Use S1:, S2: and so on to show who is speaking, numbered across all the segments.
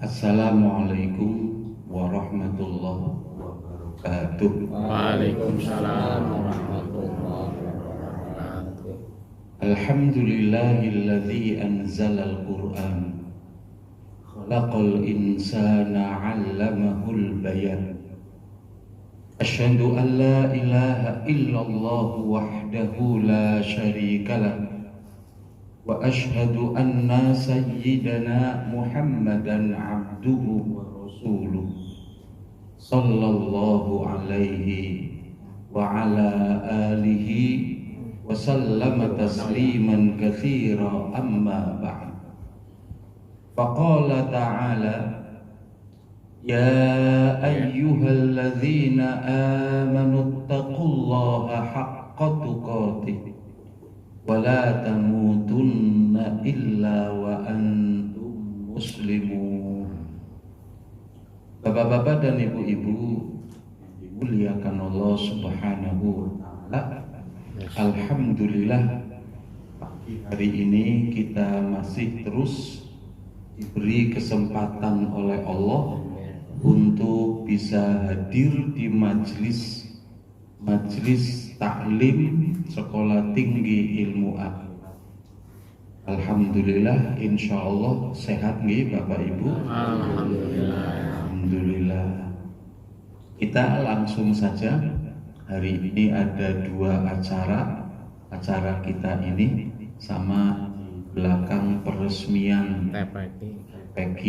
S1: Assalamualaikum warahmatullahi wabarakatuh.
S2: Waalaikumsalam warahmatullahi wabarakatuh.
S1: Alhamdulillahilladzi anzalal Qur'an khalaqal insana 'allamahul bayan. Asyhadu an la ilaha illallah wahdahu la syarikalah wa asyhadu anna sayyidana Muhammadan abduhu wa rasuluh sallallahu alaihi wa ala alihi wa sallama tasliman katsira amma ba'd. Faqala ta'ala ya ayyuhalladzina amanu taqullaha haqqa tuqatih wa la tamutunna illa wa antum muslimun. Bapak-bapak dan ibu-ibu dimuliakan Allah Subhanahu wa ta'ala. Alhamdulillah, hari ini kita masih terus diberi kesempatan oleh Allah untuk bisa hadir di majelis taklim Sekolah Tinggi Ilmu Akhirat. Alhamdulillah, insya Allah sehat nih Bapak Ibu. Alhamdulillah. Kita langsung saja. Hari ini ada dua acara kita ini sama belakang peresmian TPQ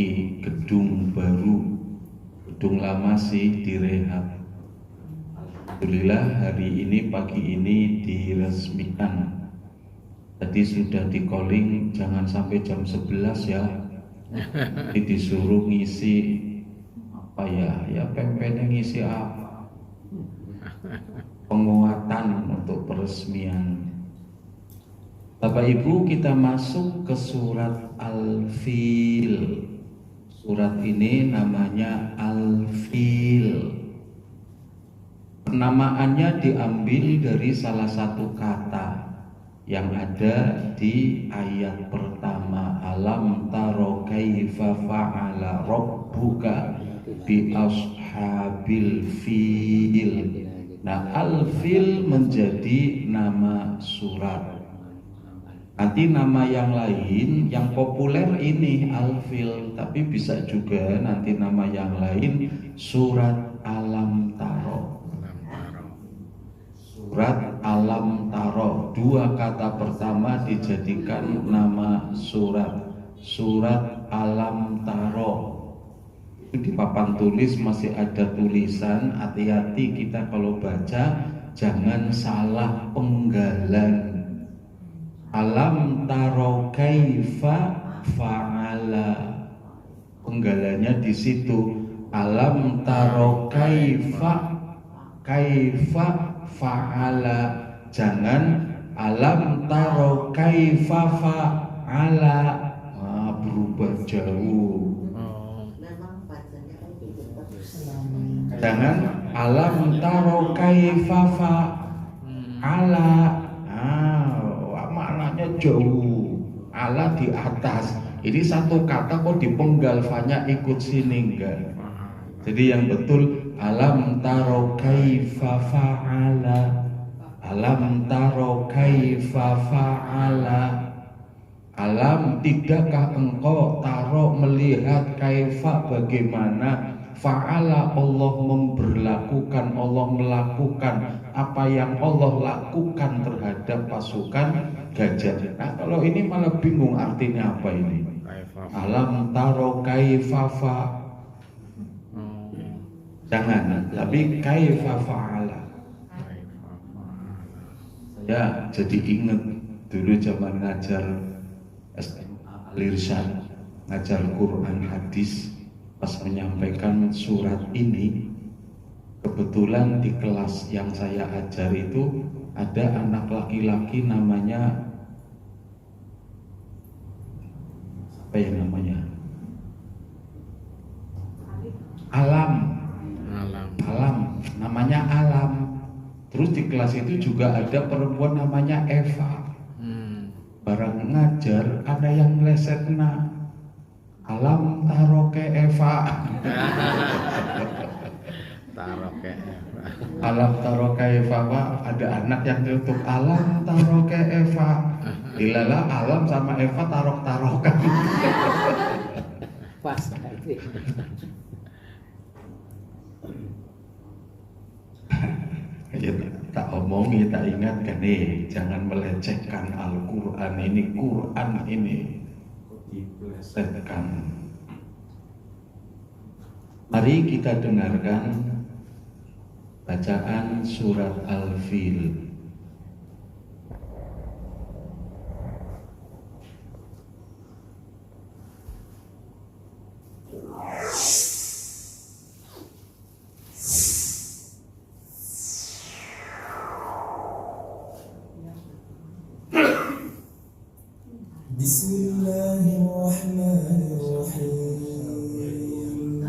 S1: gedung baru. Gedung lama sih direhab. Alhamdulillah hari ini pagi ini diresmikan. Tadi sudah di calling jangan sampai jam 11 ya. Jadi disuruh ngisi apa ya pempenya ngisi apa? Penguatan untuk peresmian. Bapak Ibu, kita masuk ke surat Al-Fil. Surat ini namanya Al-Fil. Penamaannya diambil dari salah satu kata yang ada di ayat pertama, alam taro kaifa fa'ala rabbuka bi ashabil fil. Nah, al-fil menjadi nama surat. Nanti nama yang lain yang populer ini al-fil, tapi bisa juga nanti nama yang lain surat alam taro. Surat alam taro, dua kata pertama dijadikan nama surat. Surat alam taro. Itu di papan tulis masih ada tulisan, hati-hati kita kalau baca jangan salah penggalan. Alam taro kaifa fa'ala. Penggalannya di situ. Alam taro kaifa fa'ala. Jangan alam taro kaifa fa'ala. Berubah jauh. Jangan alam taro kaifa fa'ala. Maknanya jauh. Ala di atas. Ini satu kata kok dipenggal fanya ikut sini enggak. Jadi yang betul alam taro kaifa fa'ala. Alam taro kaifa fa'ala. Alam, tidakkah engkau taro melihat kaifa bagaimana fa'ala Allah memberlakukan, Allah melakukan apa yang Allah lakukan terhadap pasukan gajah. Nah, kalau ini malah bingung artinya apa ini. Alam taro kaifa fa. Jangan, tapi kaifa fa'ala. Ya, jadi ingat dulu zaman ngajar Al-Irsyad, ngajar Quran hadis, pas menyampaikan surat ini, kebetulan di kelas yang saya ajar itu ada anak laki-laki namanya apa ya namanya? Alam, namanya Alam. Terus di kelas itu juga ada perempuan namanya Eva. Barang ngajar ada yang melesetna. Alam taro kaifa.
S2: Taruh kayak
S1: Alam taro kaifa, Pak. Ada anak yang nyeletuk alam taro kaifa. Dilala alam sama Eva tarok-tarokan.
S3: Pas nanti.
S1: Ya, tak omongi, tak ingatkan nih, jangan melecehkan Al-Quran ini. Quran ini dipelesetkan. Mari kita dengarkan bacaan surat Al-Fil.
S4: Bismillahirrahmanirrahim.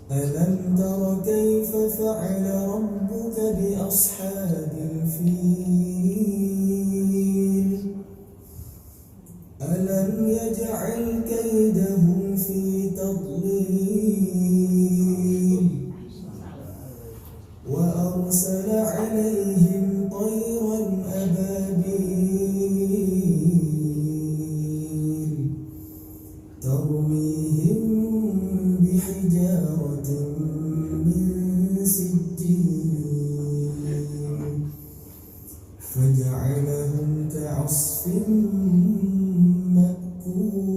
S4: Alam tara kaifa fa'ala rabbuka bi ashabil fil. Alam yaj'al kaydahum fi tadlil. Wa arsala 'alayhim tayran ababil tarmihim bihijaratin min sijjil faja'alahum ka'asfin ma'kul.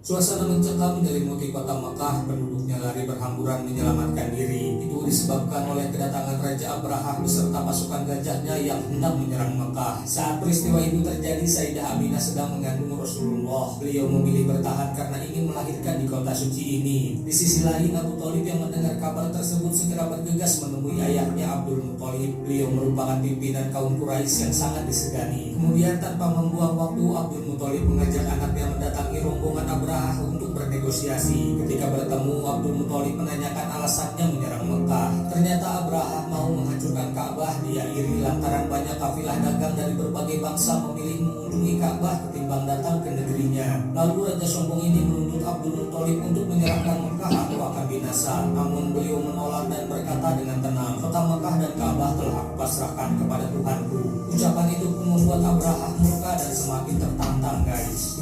S5: Suasana mencekam menyelimuti kota Mekah, penduduknya lari berhamburan menyelamatkan diri. Itu disebabkan oleh kedatangan Raja Abraha beserta pasukan gajahnya yang hendak menyerang Mekah. Saat peristiwa itu terjadi, Sayyidah Aminah sedang mengandung Rasulullah. Beliau memilih bertahan karena ingin melahirkan di kota suci ini. Di sisi lain, Abu Thalib yang mendengar kabar tersebut segera bergegas menemui ayahnya Abdul Muthalib. Beliau merupakan pimpinan kaum Quraisy yang sangat disegani. Kemudian tanpa membuang waktu, Abdul Muthalib mengajak anaknya mendatangi rombongan Abraha untuk bernegosiasi. Ketika bertemu, Abdul Muthalib menanyakan alasannya menyerang Mekah. Ternyata Abraha mau menghancurkan Ka'bah. Dia iri lantaran banyak kafilah dagang dari berbagai bangsa memilih mengunjungi Ka'bah ketimbang datang ke negerinya. Lalu Raja sombong ini menuntut Abdul Muthalib untuk menyerahkan Mekah atau akan binasa. Namun beliau menolak dan berkata dengan tenang, kota Mekah dan Ka'bah telah aku pasrahkan kepada Tuhanku. Ucapan itu pun membuat Abraha murka dan semakin tertantang, guys.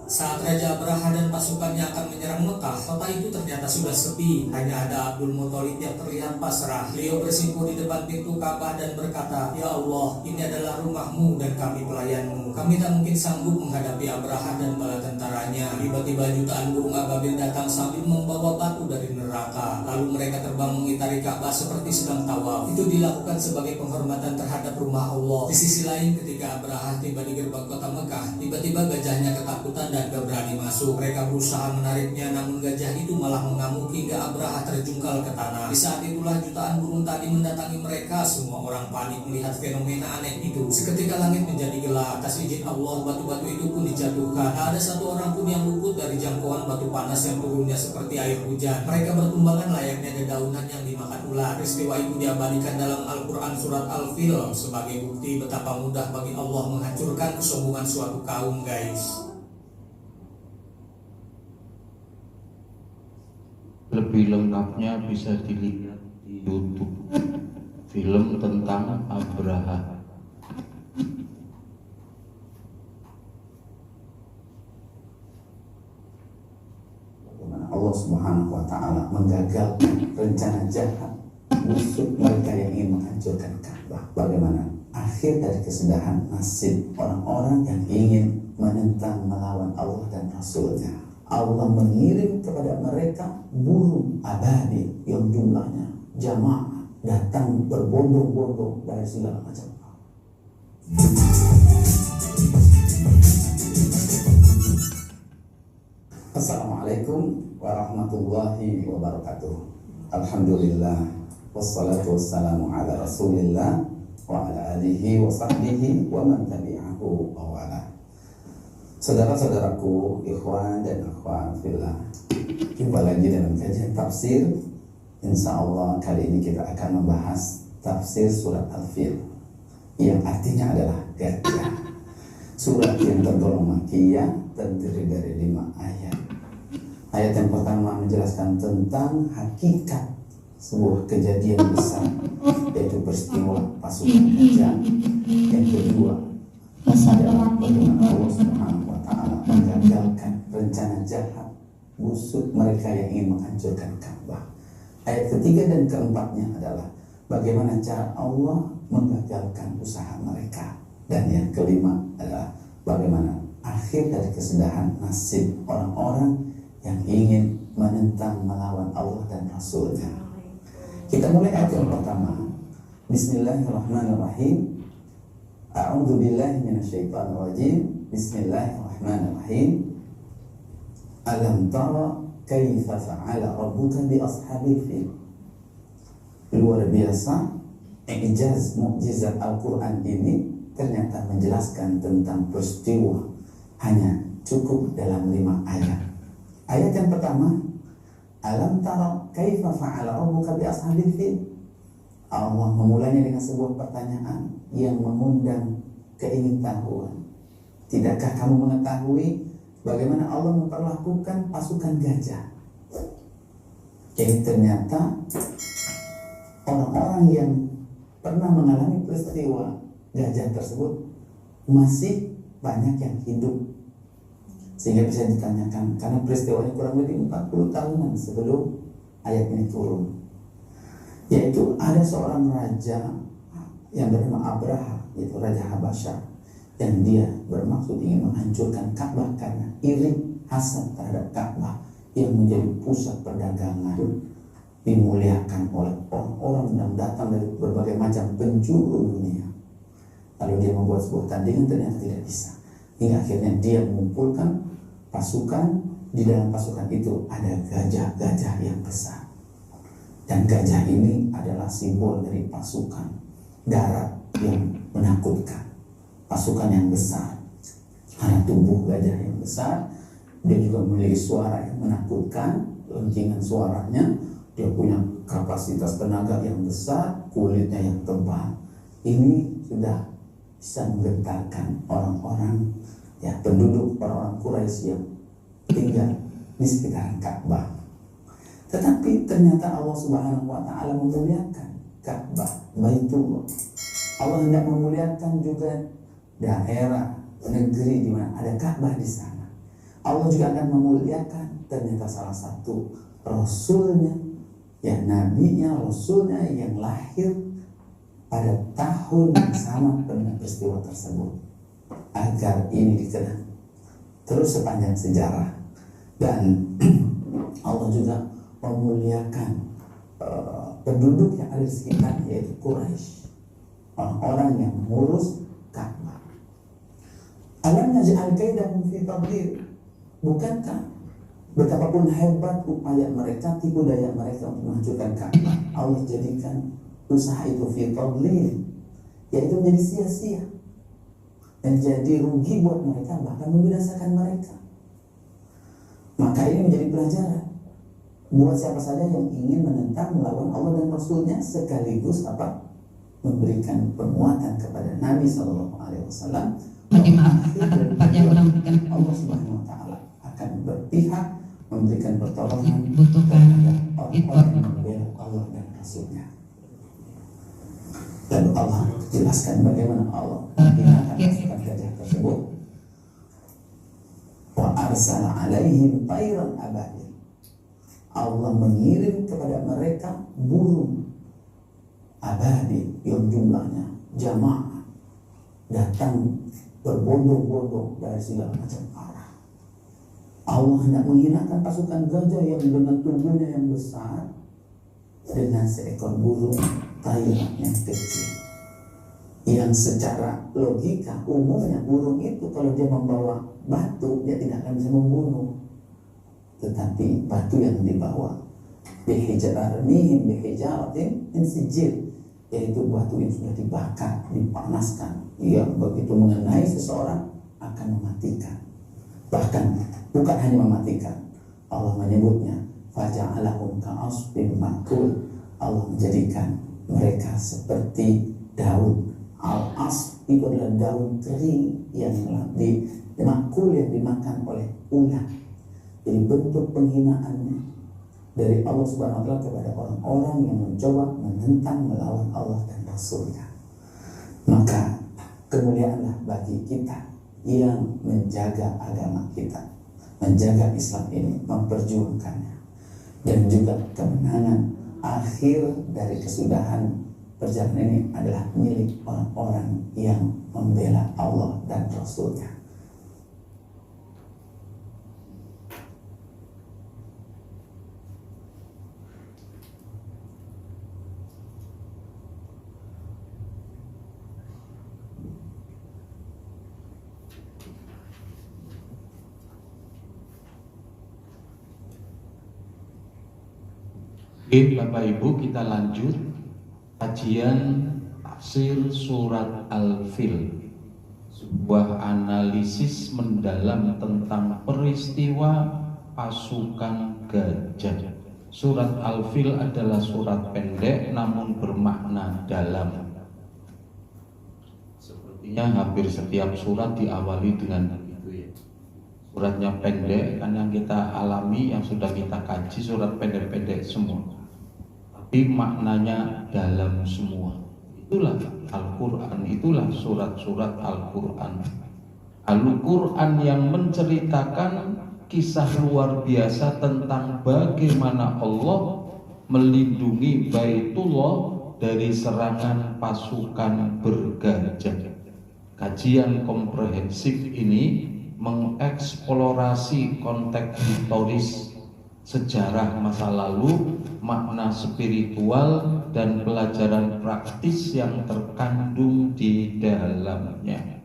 S5: Saat Raja Abraha dan pasukannya akan menyerang Mekah, kota itu ternyata sudah sepi. Hanya ada Abdul Muthalib yang terlihat pasrah. Beliau bersimpuh di depan pintu Ka'bah dan berkata, "Ya Allah, ini adalah rumahmu dan kami pelayanmu. Kami tak mungkin sanggup menghadapi Abraha dan bala tentaranya." Tiba-tiba jutaan burung ababil datang sambil membawa batu dari neraka. Lalu mereka terbang mengitari Ka'bah seperti sedang tawaf. Itu dilakukan sebagai penghormatan terhadap rumah Allah. Di sisi lain, ketika Abraha tiba di gerbang kota Mekah, tiba-tiba gajahnya ketakutan dan gak berani masuk. Mereka berusaha menariknya, namun gajah itu malah mengamuk hingga Abraha terjungkal ke tanah. Di saat itulah jutaan burung tadi mendatangi mereka. Semua orang panik melihat fenomena aneh itu. Seketika langit menjadi gelap. Atas izin Allah, batu-batu itu pun dijatuhkan. Tak ada satu orang pun yang luput dari jangkauan batu panas yang turunnya seperti air hujan. Mereka bertumbangan layaknya dedaunan yang dimakan ular. Peristiwa itu diabadikan dalam Al-Quran surat Al-Fil sebagai bukti betapa mudah bagi Allah menghancurkan kesombongan suatu kaum, guys.
S1: Lebih lengkapnya bisa dilihat di YouTube, film tentang Abraha.
S6: Bagaimana Allah Subhanahu wa Ta'ala menggagalkan rencana jahat musuh mereka yang ingin menghancurkan Ka'bah. Bagaimana akhir dari kesudahan nasib orang-orang yang ingin menentang, melawan Allah dan Rasulnya. Allah mengirim kepada mereka burung ababil yang jumlahnya jamaah datang berbondong-bondong dari segala macam. Assalamualaikum warahmatullahi wabarakatuh. Alhamdulillah wassalatu wassalamu ala Rasulillah wa ala alihi wa sahbihi wa man tabi'ahu wa wala. Saudara-saudaraku, ikhwan dan akhwat fillah, jumpa lagi dalam kajian tafsir. Insya Allah kali ini kita akan membahas tafsir surat Al-Fil, yang artinya adalah gajah. Surat yang tergolong makiyah, terdiri dari 5 ayat. Ayat yang pertama menjelaskan tentang hakikat sebuah kejadian besar, yaitu peristiwa pasukan gajah. Yang kedua adalah bagaimana Allah Subhanahu wa Ta'ala menggagalkan rencana jahat musuh mereka yang ingin menghancurkan Ka'bah. Ayat ketiga dan keempatnya adalah bagaimana cara Allah menggagalkan usaha mereka. Dan yang kelima adalah bagaimana akhir dari kesudahan nasib orang-orang yang ingin menentang, melawan Allah dan Rasulnya. Kita mulai ayat yang pertama. Bismillahirrahmanirrahim. A'udzu billahi minasyaitonir rajim. Bismillahirrahmanirrahim. Alam tara kaifa fa'ala rabbuka bi ashabil fil. Luar biasa, ijaz mukjizat Al-Quran ini ternyata menjelaskan tentang peristiwa hanya cukup dalam 5 ayat. Ayat yang pertama, alam tara kaifa fa'ala rabbuka bi ashabil fil. Allah memulainya dengan sebuah pertanyaan yang mengundang keingintahuan. Tidakkah kamu mengetahui bagaimana Allah memperlakukan pasukan gajah? Jadi ternyata orang-orang yang pernah mengalami peristiwa gajah tersebut masih banyak yang hidup, sehingga bisa ditanyakan, karena peristiwanya kurang lebih 40 tahunan sebelum ayat ini turun. Yaitu ada seorang raja yang bernama Abraha, yaitu Raja Habasyah, yang dia bermaksud ingin menghancurkan Ka'bah karena iri hasad terhadap Ka'bah yang menjadi pusat perdagangan, dimuliakan oleh orang-orang yang datang dari berbagai macam penjuru dunia. Lalu dia membuat sebuah tandingan, ternyata tidak bisa. Hingga akhirnya dia mengumpulkan pasukan. Di dalam pasukan itu ada gajah-gajah yang besar. Dan gajah ini adalah simbol dari pasukan darat yang menakutkan. Pasukan yang besar. Karena tubuh gajah yang besar, dia juga memiliki suara yang menakutkan. Lencingan suaranya, dia punya kapasitas tenaga yang besar, kulitnya yang tebal. Ini sudah bisa menggetarkan orang-orang, ya, penduduk orang-orang Quraisy yang tinggal di sekitaran Ka'bah. Tetapi ternyata Allah Subhanahu wa Ta'ala memuliakan Ka'bah, Baitullah. Allah hendak memuliakan juga daerah negeri di mana ada Ka'bah di sana. Allah juga akan memuliakan ternyata salah satu rasulnya, ya, nabinya, rasulnya yang lahir pada tahun yang sama dengan peristiwa tersebut, agar ini dikenang terus sepanjang sejarah. Dan Allah juga memuliakan penduduk yang ada di sekitar, yaitu Quraisy, orang-orang yang mengurus Ka'bah. Alam naj'al kaidahum fi tadlil. Bukankah betapapun hebat upaya mereka, tipu daya mereka untuk menghancurkan Ka'bah, Allah jadikan usaha itu fi tadlil, yaitu menjadi sia-sia, menjadi rugi buat mereka, bahkan membinasakan mereka. Maka ini menjadi pelajaran buat siapa saja yang ingin menentang, melawan Allah dan Rasulnya, sekaligus apa? Memberikan penguatan kepada Nabi SAW. Allah Subhanahu wa Ta'ala akan berpihak, memberikan pertolongan terhadap orang-orang yang membela Allah dan Rasulnya. Lalu Allah jelaskan bagaimana Allah menghinakan pasukan gajah tersebut. Wa arsala alaihim tayran ababil. Allah mengirim kepada mereka burung ababil yang jumlahnya jamaah, datang berbondong-bondong dari segala macam arah. Allah hendak menghinakan pasukan gajah yang dengan tubuhnya yang besar dengan seekor burung tayran yang kecil, yang secara logika umumnya burung itu kalau dia membawa batu dia tidak akan bisa membunuh. Tetapi batu yang dibawa bihijaratin min sijil, yaitu batu yang sudah dibakar, dipanaskan, yang begitu mengenai seseorang akan mematikan. Bahkan bukan hanya mematikan, Allah menyebutnya faja'alahum ka'asfin ma'kul. Allah menjadikan mereka seperti daun. Al-asf itu adalah daun kering yang makul, yang dimakan oleh ulat. Jadi bentuk penghinaannya dari Allah Subhanahu wa Ta'ala kepada orang-orang yang mencoba menentang, melawan Allah dan Rasulnya. Maka kemuliaanlah bagi kita yang menjaga agama kita, menjaga Islam ini, memperjuangkannya, dan juga kemenangan akhir dari kesudahan perjalanan ini adalah milik orang-orang yang membela Allah dan Rasulnya.
S1: Oke, Bapak Ibu, kita lanjut kajian tafsir surat Al-Fil, sebuah analisis mendalam tentang peristiwa pasukan gajah. Surat Al-Fil adalah surat pendek namun bermakna dalam. Sepertinya hampir setiap surat diawali dengan begitu ya. Suratnya pendek, kan yang kita alami, yang sudah kita kaji, surat pendek-pendek semua, tapi maknanya dalam semua. Itulah Al-Quran, itulah surat-surat Al-Quran. Al-Quran yang menceritakan kisah luar biasa tentang bagaimana Allah melindungi Baitullah dari serangan pasukan bergajah. Kajian komprehensif ini mengeksplorasi konteks historis, sejarah masa lalu, makna spiritual, dan pelajaran praktis yang terkandung di dalamnya.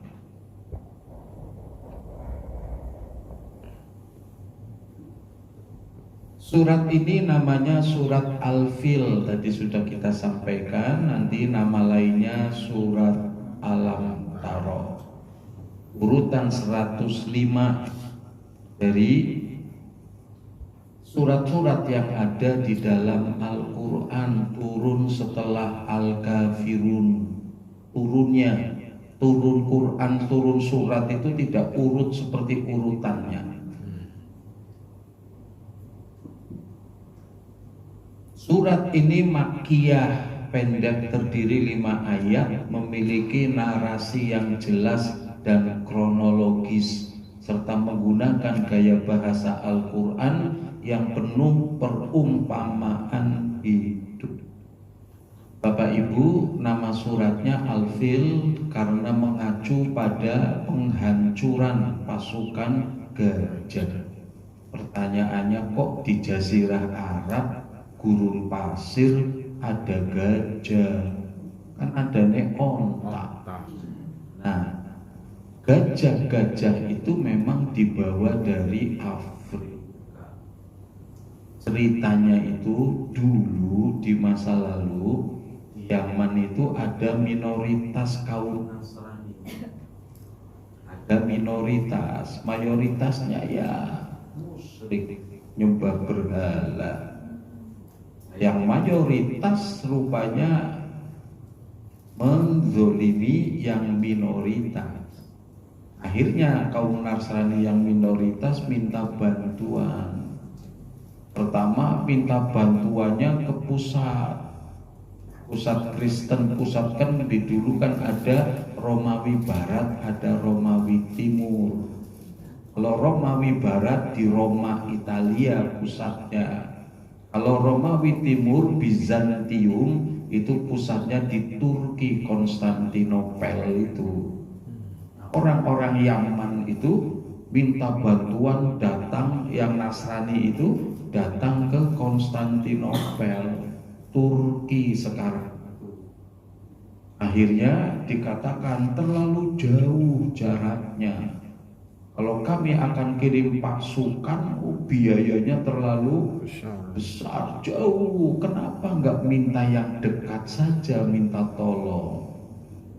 S1: Surat ini namanya surat Al-Fil, tadi sudah kita sampaikan. Nanti nama lainnya surat Alam Taro. Urutan 105 dari surat-surat yang ada di dalam Al-Quran turun setelah Al-Kafirun. Turun Quran, turun surat itu tidak urut seperti urutannya. Surat ini makkiyah, pendek, terdiri 5 ayat, memiliki narasi yang jelas dan kronologis, serta menggunakan gaya bahasa Al-Quran yang penuh perumpamaan hidup. Bapak Ibu, nama suratnya Al-Fil karena mengacu pada penghancuran pasukan gajah. Pertanyaannya, kok di Jazirah Arab, gurun pasir, ada gajah? Kan ada onta. Nah, gajah-gajah itu memang dibawa dari Afrika. Ceritanya itu dulu di masa lalu Yaman itu ada minoritas kaum Nasrani. Ada minoritas, mayoritasnya ya musyrik, nyembah berhala. Yang mayoritas rupanya menzolimi yang minoritas. Akhirnya kaum Nasrani yang minoritas minta bantuan. Pertama minta bantuannya ke pusat Kristen. Pusat kan dulu kan ada Romawi Barat, ada Romawi Timur. Kalau Romawi Barat di Roma Italia pusatnya. Kalau Romawi Timur, Bizantium, itu pusatnya di Turki, Konstantinopel itu. Orang-orang Yaman itu minta bantuan, datang, yang Nasrani itu datang ke Konstantinopel, Turki sekarang. Akhirnya dikatakan terlalu jauh jaraknya. Kalau kami akan kirim pasukan, biayanya terlalu besar, jauh. Kenapa nggak minta yang dekat saja, minta tolong?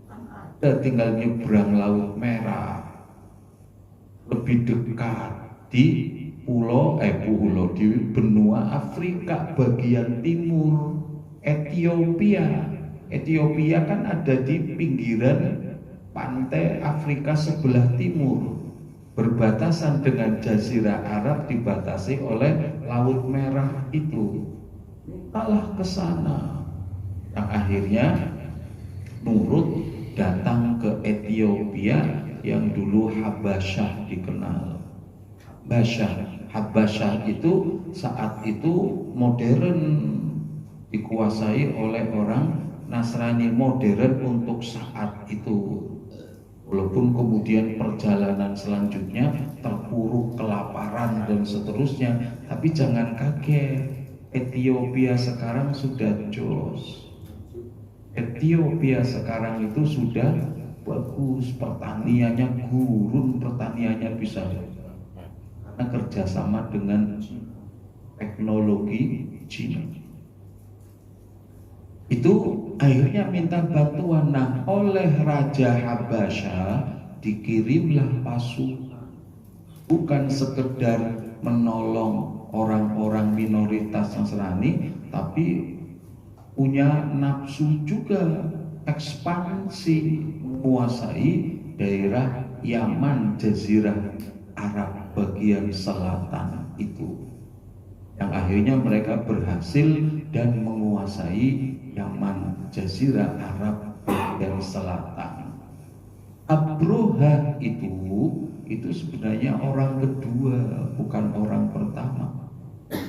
S1: Ada tinggal nyebrang Laut Merah, lebih dekat di pulau di benua Afrika bagian timur, Ethiopia. Ethiopia kan ada di pinggiran pantai Afrika sebelah timur, berbatasan dengan Jazirah Arab, dibatasi oleh Laut Merah itu. Kalah ke sana. Yang akhirnya nurut datang ke Ethiopia yang dulu Habasyah dikenal. Habasyah itu saat itu modern, dikuasai oleh orang Nasrani modern untuk saat itu. Walaupun kemudian perjalanan selanjutnya terpuruk, kelaparan dan seterusnya, tapi jangan kaget, Ethiopia sekarang sudah jos. Ethiopia sekarang itu sudah bagus, pertaniannya gurun, pertaniannya bisa karena kerjasama dengan teknologi Cina. Itu akhirnya minta bantuan. Nah, oleh Raja Habasyah dikirimlah pasukan, bukan sekedar menolong orang-orang minoritas Nasrani, tapi punya nafsu juga ekspansi, menguasai daerah Yaman, Jazirah Arab bagian selatan itu, yang akhirnya mereka berhasil dan menguasai Yaman, Jazirah Arab bagian selatan. Abroha itu sebenarnya orang kedua, bukan orang pertama.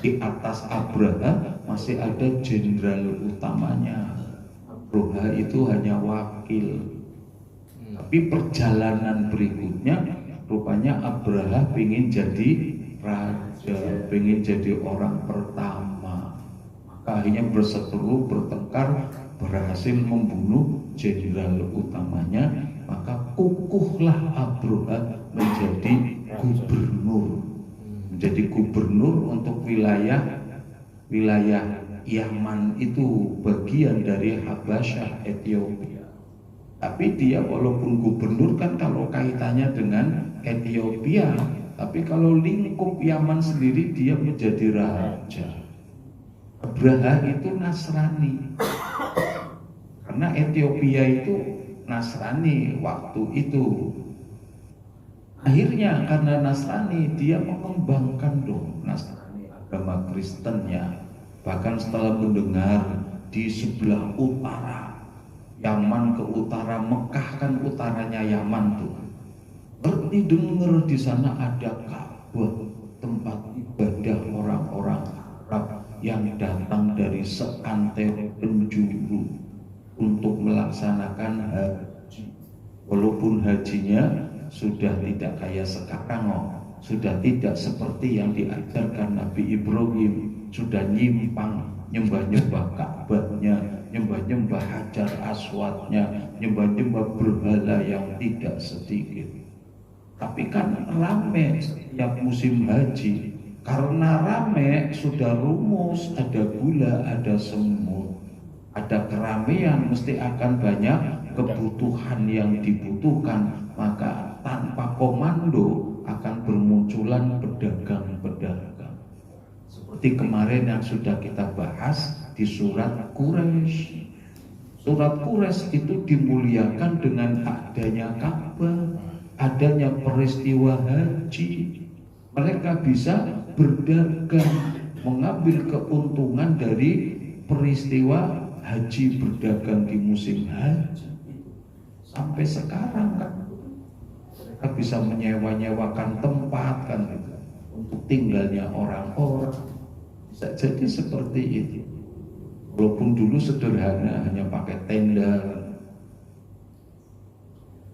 S1: Di atas Abraha masih ada jenderal utamanya. Abroha itu hanya wakil. Tapi perjalanan berikutnya rupanya Abraha ingin jadi raja, ingin jadi orang pertama. Maka akhirnya berseteru, bertengkar, berhasil membunuh jenderal utamanya. Maka kukuhlah Abroha menjadi gubernur. Menjadi gubernur untuk wilayah Yaman itu, bagian dari Habasyah, Ethiopia. Tapi dia walaupun gubernur kan kalau kaitannya dengan Ethiopia, tapi kalau lingkup Yaman sendiri dia menjadi raja. Abraha itu Nasrani, karena Ethiopia itu Nasrani waktu itu. Akhirnya karena Nasrani dia mengembangkan dong Nasrani, agama Kristennya. Bahkan setelah mendengar di sebelah utara, Yaman ke utara, Mekah kan utaranya Yaman tuh, berarti dengar di sana ada Ka'bah, tempat ibadah orang-orang Arab yang datang dari seantero penjuru untuk melaksanakan haji. Walaupun hajinya sudah tidak kayak sekarang, sudah tidak seperti yang diajarkan Nabi Ibrahim, sudah nyimpang, nyembah-nyembah Ka'bahnya, nyembah-nyembah Hajar Aswadnya, nyembah-nyembah berhala yang tidak sedikit. Tapi kan rame setiap musim haji. Karena rame sudah rumus, ada gula, ada semut, ada keramaian, mesti akan banyak kebutuhan yang dibutuhkan. Maka tanpa komando akan bermunculan pedagang-pedagang. Seperti kemarin yang sudah kita bahas di surat Quraisy. Surat Quraisy itu dimuliakan dengan adanya Ka'bah, adanya peristiwa haji. Mereka bisa berdagang, mengambil keuntungan dari peristiwa haji, berdagang di musim haji. Sampai sekarang kan mereka bisa menyewa-nyewakan tempat kan untuk tinggalnya orang-orang. Bisa jadi seperti itu. Walaupun dulu sederhana, hanya pakai tenda.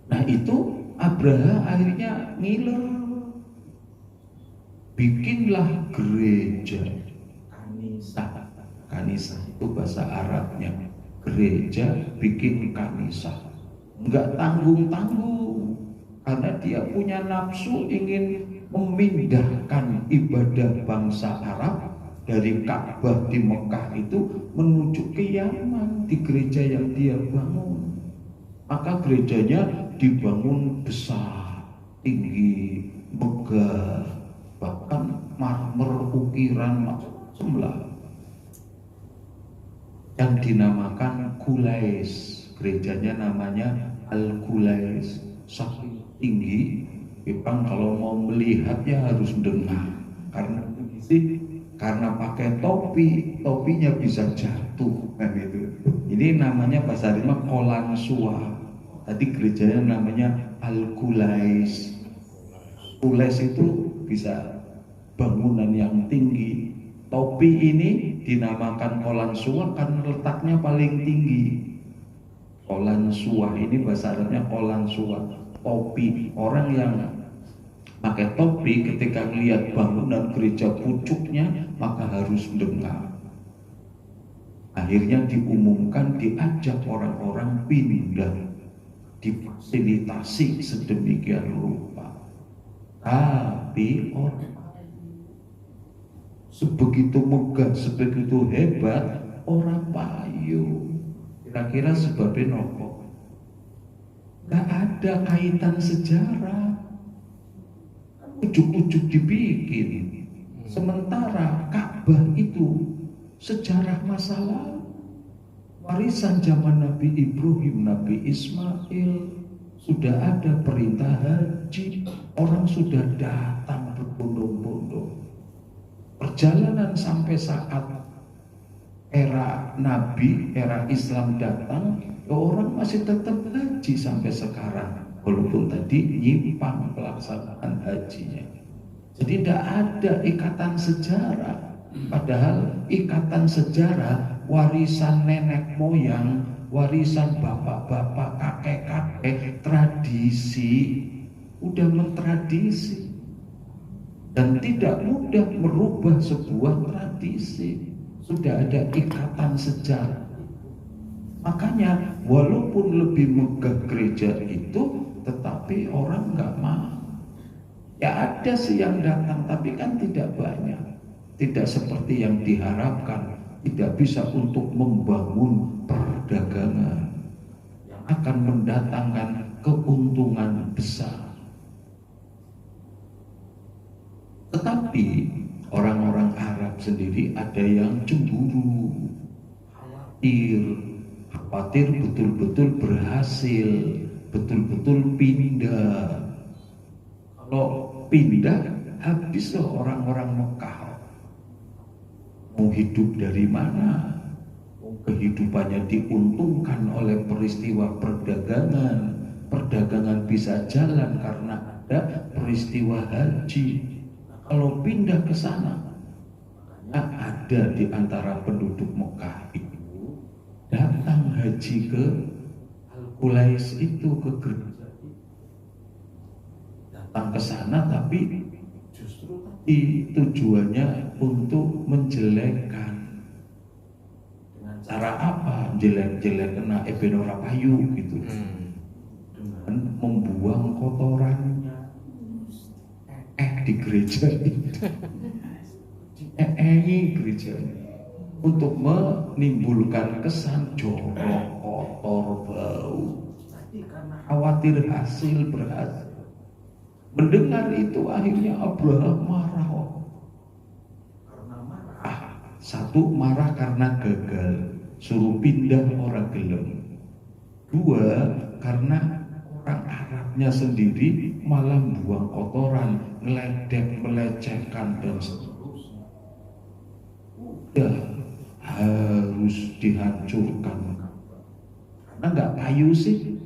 S1: Nah itu Abraha akhirnya ngiler, bikinlah gereja kanisah itu bahasa Arabnya, gereja bikin kanisah, enggak tanggung-tanggung. karena dia punya nafsu ingin memindahkan ibadah bangsa Arab dari Ka'bah di Mekah itu menuju ke Yaman di gereja yang dia bangun. Maka gerejanya dibangun besar, tinggi, megah, bahkan marmer, ukiran macam-macam lah, yang dinamakan Qulais. Gerejanya namanya Al-Qulais. Saking tinggi, memang kalau mau melihat ya harus dengar, karena pakai topi, topinya bisa jatuh kan itu. Ini namanya bahasa Arab Qolansua. Tadi gerejanya namanya Al-Qulais. Qulais itu bisa bangunan yang tinggi. Topi ini dinamakan Qolansua karena letaknya paling tinggi. Qolansua ini bahasa Arabnya Qolansua, topi. Orang yang pakai topi ketika melihat bangunan gereja pucuknya maka harus dengar. Akhirnya diumumkan, diajak orang-orang pindah, difasilitasi sedemikian rupa. Tapi orang sebegitu megah, sebegitu hebat, orang payu. Kira-kira sebabnya nopo? Gak ada kaitan sejarah, ujuk-ujuk dibikin. Sementara Ka'bah itu sejarah masa lalu, warisan zaman Nabi Ibrahim, Nabi Ismail. Sudah ada perintah haji, orang sudah datang berbondong-bondong. Perjalanan sampai saat era Nabi, era Islam datang, orang masih tetap haji sampai sekarang, walaupun tadi nyimpang pelaksanaan hajinya. Jadi tidak ada ikatan sejarah, padahal ikatan sejarah warisan nenek moyang, warisan bapak-bapak, kakek-kakek, tradisi, udah mentradisi. Dan tidak mudah merubah sebuah tradisi. Sudah ada ikatan sejarah. Makanya walaupun lebih megah gereja itu, tetapi orang nggak mau. Ya ada sih yang datang, tapi kan tidak banyak. Tidak seperti yang diharapkan. Tidak bisa untuk membangun perdagangan yang akan mendatangkan keuntungan besar. Tetapi orang-orang Arab sendiri ada yang cemburu, khawatir betul-betul berhasil, betul-betul pindah. Kalau pindah, habis loh orang-orang Mekah. Mau hidup dari mana? Kehidupannya diuntungkan oleh peristiwa perdagangan. Perdagangan bisa jalan karena ada peristiwa haji. Kalau pindah ke sana, ada di antara penduduk Mekah itu datang haji ke Al-Qulais itu, ke gereja. Datang ke sana tapi justru tujuannya untuk menjelekkan. Dengan cara apa? Jelek-jelek kena Ibn Rapayu gitu. Dengan membuang kotorannya di gereja itu, gereja untuk menimbulkan kesan jorok, kotor, bau. Karena khawatir hasil berhasil. Mendengar itu akhirnya Abraham marah. Karena marah. Satu, marah karena gagal, suruh pindah orang gelem. Dua, karena orang Arabnya sendiri malah buang kotoran, ngeledek, melecehkan dan seterusnya. Udah harus dihancurkan. Karena nggak payu sih.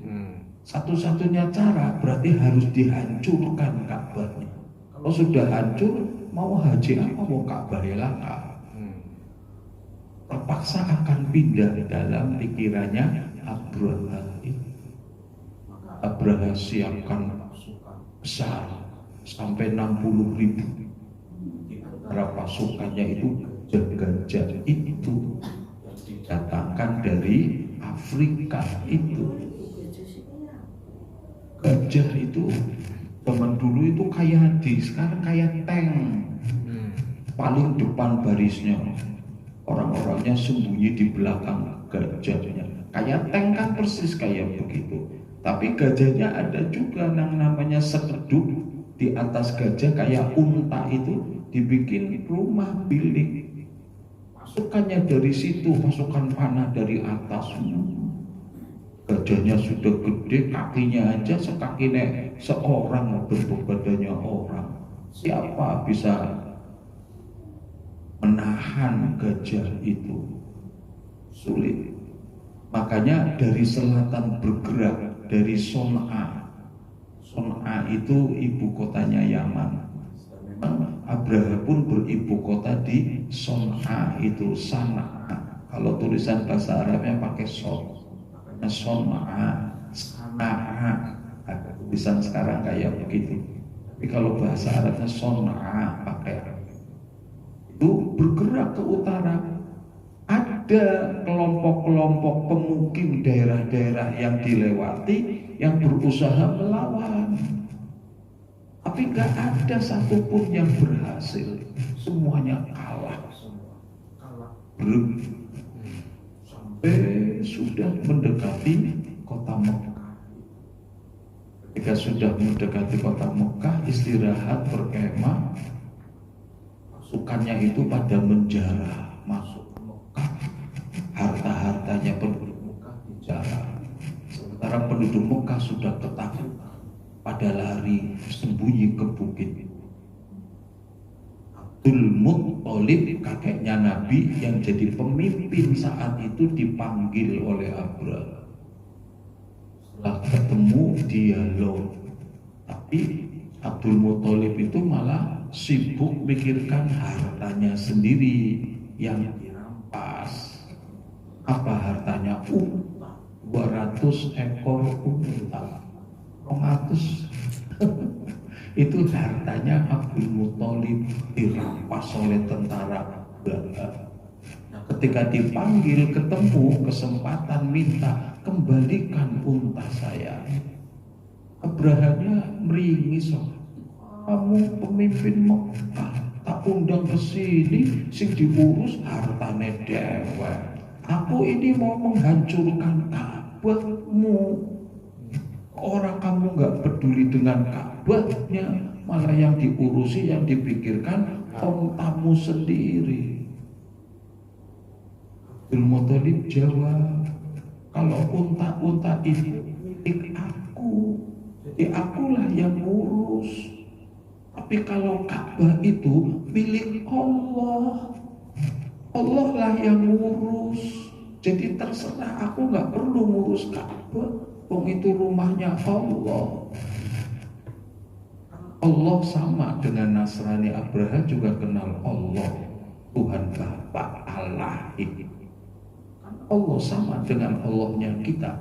S1: Satu-satunya cara berarti harus dihancurkan Ka'bahnya. Kalau sudah hancur, mau haji apa, mau Ka'bah langka. Terpaksa akan pindah dalam pikirannya Abraham itu. Abraham siapkan pasukan besar sampai 60.000. Di antara pasukannya itu gajah-gajah itu yang didatangkan dari Afrika itu. gajah itu zaman dulu itu kayak sekarang kayak tank, paling depan barisnya, orang-orangnya sembunyi di belakang gajahnya. Kayak tank kan persis kayak begitu. Tapi gajahnya ada juga yang namanya sekeduk di atas gajah kayak unta itu dibikin rumah bilik. Pasukannya dari situ, pasukan panah dari atas. Gajahnya sudah gede, kakinya aja sekaki seorang, bentuk badannya orang. Siapa bisa menahan gajah itu? Sulit. Makanya dari selatan bergerak, dari Son'a. Son'a itu ibu kotanya Yaman. Abraha pun beribu kota di Son'a, itu Sana'a. Kalau tulisan bahasa Arabnya pakai Son'a, Sana'a. Ada tulisan sekarang kayak begitu. Tapi kalau bahasa Arabnya Son'a pakai itu bergerak ke utara. Ada kelompok-kelompok pemukim daerah-daerah yang dilewati yang berusaha melawan. Tapi gak ada satupun yang berhasil. Semuanya kalah. Sampai sudah mendekati kota Mekah. Ketika sudah mendekati kota Mekah, istirahat berkemah, pasukannya itu pada menjarah masuk ke Mekah. Harta-hartanya penduduk Mekah dijarah. Sementara penduduk Mekah sudah ketakutan, pada lari sembunyi ke bukit. Abdul Muttalib, kakeknya Nabi yang jadi pemimpin saat itu, dipanggil oleh Abraha. Setelah ketemu dialog, tapi Abdul Muttalib itu malah sibuk mikirkan hartanya sendiri yang dirampas. Apa hartanya? 200 ekor unta. 200 itu hartanya Abdul Muttalib dirampas oleh tentara Abraha. Nah, ketika dipanggil ketemu kesempatan minta kembalikan unta saya, Abrahanya meringis. Kamu pemimpin Mekah tak undang ke sini, sing diurus hartane dewek. Aku ini mau menghancurkan Ka'bahmu. Orang kamu gak peduli dengan Ka'bahnya, malah yang diurusi, yang dipikirkan ontamu sendiri. Abdul Muttalib jawab, kalau unta-unta itu milik aku, jadi akulah yang ngurus. Tapi kalau Ka'bah itu milik Allah, Allah lah yang ngurus. Jadi terserah, aku gak perlu ngurus Ka'bah. Itu rumahnya Allah. Allah sama dengan Nasrani. Abraha juga kenal Allah, Tuhan Bapa, Allah ini. Allah sama dengan Allahnya kita,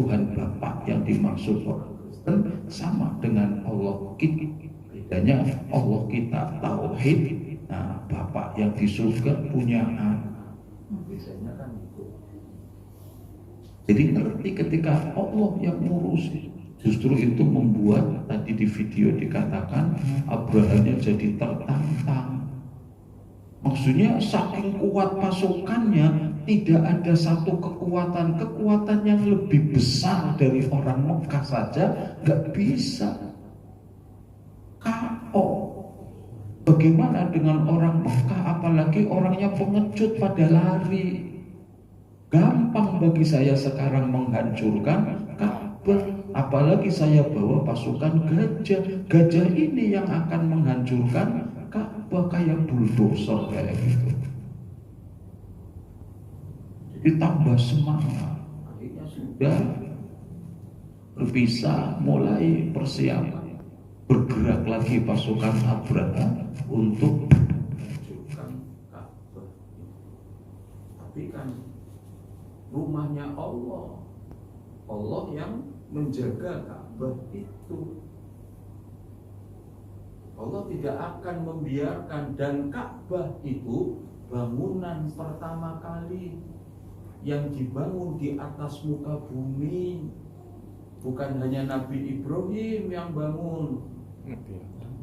S1: Tuhan Bapa yang dimaksud orang Kristen sama dengan Allah kita. Bedanya Allah kita tauhid, nah Bapa yang di surga punya anak. Biasanya kan itu. Jadi ngerti ketika Allah yang ngurusi. Justru itu membuat tadi di video dikatakan Abrahanya jadi tertantang. Maksudnya saking kuat pasukannya, tidak ada satu kekuatan yang lebih besar dari orang Mekah saja gak bisa. KO. Bagaimana dengan orang Mekah, apalagi orangnya pengecut pada lari. Gampang bagi saya sekarang menghancurkan Ka'bah, apalagi saya bawa pasukan gajah. Gajah ini yang akan menghancurkan Ka'bah kayak bulldozer kayak gitu. Ditambah semangat, akhirnya sudah berpisah, mulai persiapan. Bergerak lagi pasukan Abraha untuk menghancurkan Ka'bah. Tapi kan rumahnya Allah, Allah yang menjaga Ka'bah itu. Allah tidak akan membiarkan, dan Ka'bah itu bangunan pertama kali yang dibangun di atas muka bumi. bukan hanya Nabi Ibrahim yang bangun.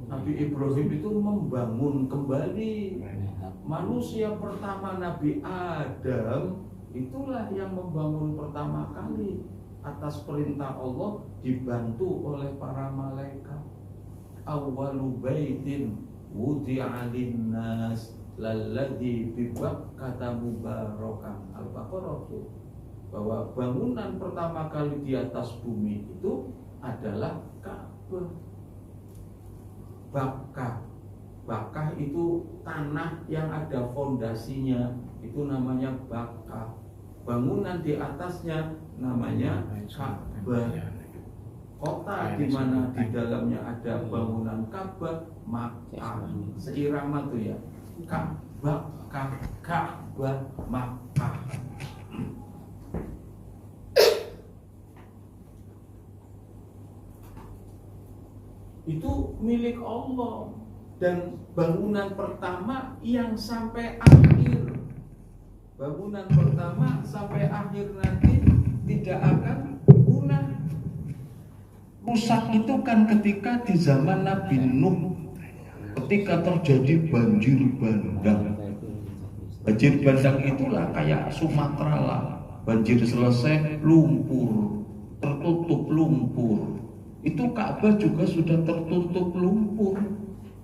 S1: Nabi Ibrahim itu membangun kembali. Manusia pertama Nabi Adam itulah yang membangun pertama kali atas perintah Allah, dibantu oleh para malaikat. Awwalu baitin wudi'a linnas lalladzi bi Bakkata mubarakan. Al-Baqarah itu bahwa bangunan pertama kali di atas bumi itu adalah Ka'bah. Bakkah itu tanah yang ada fondasinya, itu namanya Bakkah. Bangunan di atasnya namanya Ka'bah. Kota di mana di dalamnya ada bangunan Ka'bah, Makkah. Seirama tuh ya. Ka'bah, Makkah. Itu milik Allah, dan bangunan pertama yang sampai akhir, bangunan pertama sampai akhir nanti tidak akan punah. Rusak itu kan ketika di zaman Nabi Nuh, ketika terjadi banjir bandang. Banjir bandang itulah kayak Sumatera lah, banjir selesai lumpur, tertutup lumpur. Itu Ka'bah juga sudah tertutup lumpur.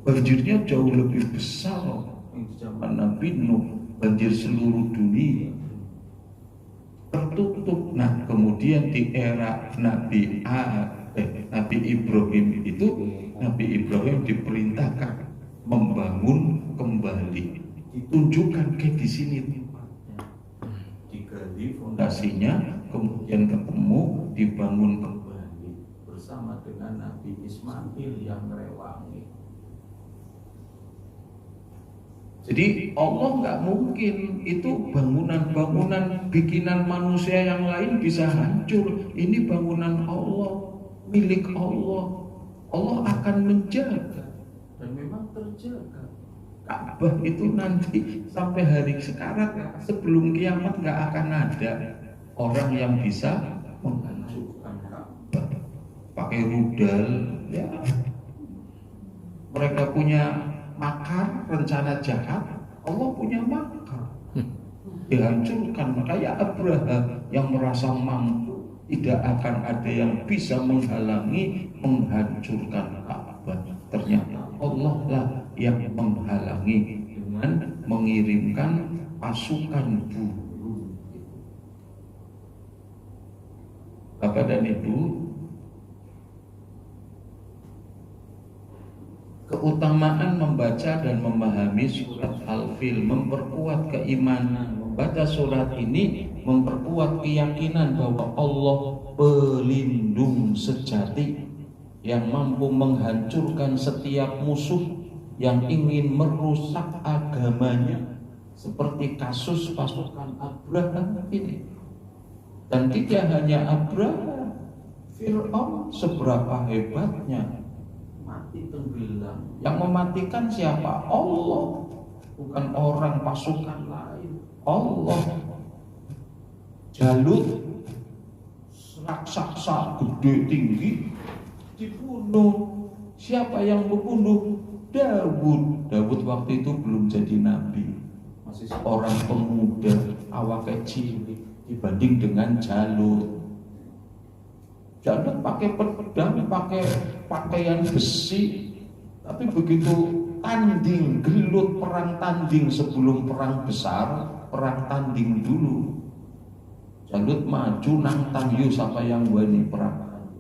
S1: Banjirnya jauh lebih besar di zaman Nabi Nuh, banjir seluruh dunia tertutup. Nah, kemudian di era Nabi Ibrahim itu, Nabi Ibrahim diperintahkan membangun kembali. Ditunjukkan kayak di sini digali fondasinya, kemudian ketemu, dibangun kembali bersama dengan Nabi Ismail yang rewangi. Jadi Allah nggak mungkin itu bangunan-bangunan bikinan manusia yang lain bisa hancur. Ini bangunan Allah, milik Allah. Allah akan menjaga, dan memang terjaga. Ka'bah itu nanti sampai hari sekarang, sebelum kiamat nggak akan ada orang yang bisa menghancurkan Ka'bah pakai rudal. Ya, mereka punya makar, rencana jahat. Allah punya makar, dihancurkan. Kayak Abraham yang merasa mampu, tidak akan ada yang bisa menghalangi menghancurkan Ka'bah. Ternyata Allah lah yang menghalangi dengan mengirimkan pasukan buruh. Bapak dan Ibu, keutamaan membaca dan memahami surat Al-Fil memperkuat keimanan. Membaca surat ini memperkuat keyakinan bahwa Allah pelindung sejati yang mampu menghancurkan setiap musuh yang ingin merusak agamanya, seperti kasus pasukan Abraham ini. Dan tidak hanya Abraham, Fir'aun seberapa hebatnya mati tenggelam. Yang mematikan siapa? Allah, bukan orang pasukan lain. Allah. Jalut raksasa gede tinggi dibunuh. Siapa yang membunuh? Daud. Daud waktu itu belum jadi nabi, masih seorang pemuda awak kecil dibanding dengan Jalut. Jalut pakai pedang, pakai pakaian besi, tapi begitu tanding, gelut perang tanding sebelum perang besar, perang tanding dulu. Jalut maju nang tangyu siapa yang wani perang.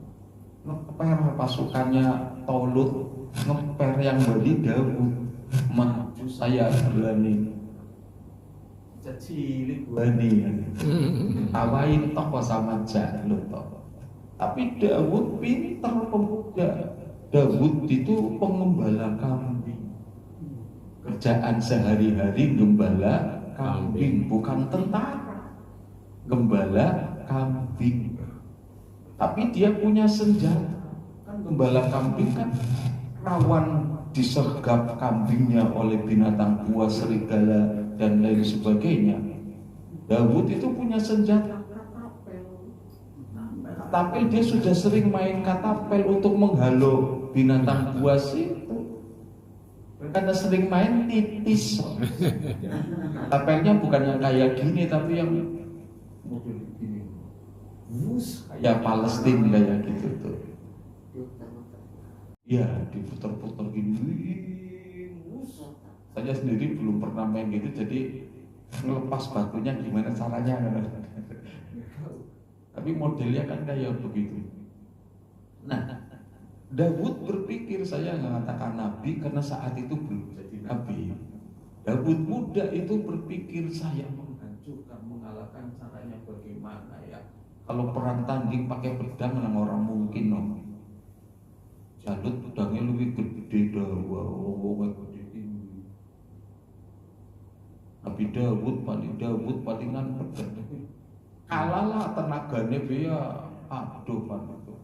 S1: Ngeper pasukannya Tolut, ngeper yang wani Daud. Maju saya berani. Cilik wani. Awain tokoh sama Jalut toh. Tapi Daud pintar pemuda. Daud itu pengembala kambing. Kerjaan sehari-hari gembala kambing, bukan tentara. Gembala kambing. Tapi dia punya senjata. Kan gembala kambing kan rawan disergap kambingnya oleh binatang buas, serigala dan lain sebagainya. Daud itu punya senjata Katapel dia sudah sering main katapel untuk menghalau binatang buas itu. Karena sering main tipis. Katapelnya bukan yang kayak gini tapi yang model gini. Kayak Palestina kayak gitu tuh. Ya diputar-putar gini. Saya sendiri belum pernah main gitu, jadi ngelepas batunya gimana caranya. Tapi modelnya kan kayak begitu. Nah, Daud berpikir saya mengatakan nabi karena saat itu belum jadi nabi. Daud muda itu berpikir saya menghancurkan, mengalahkan, caranya bagaimana ya? Kalau perang tanding pakai pedang yang orang mungkin no. Jalut pedangnya lebih gede dah, Nabi Daud palingan pedang. Kalalah tenaganya dia aduh itu.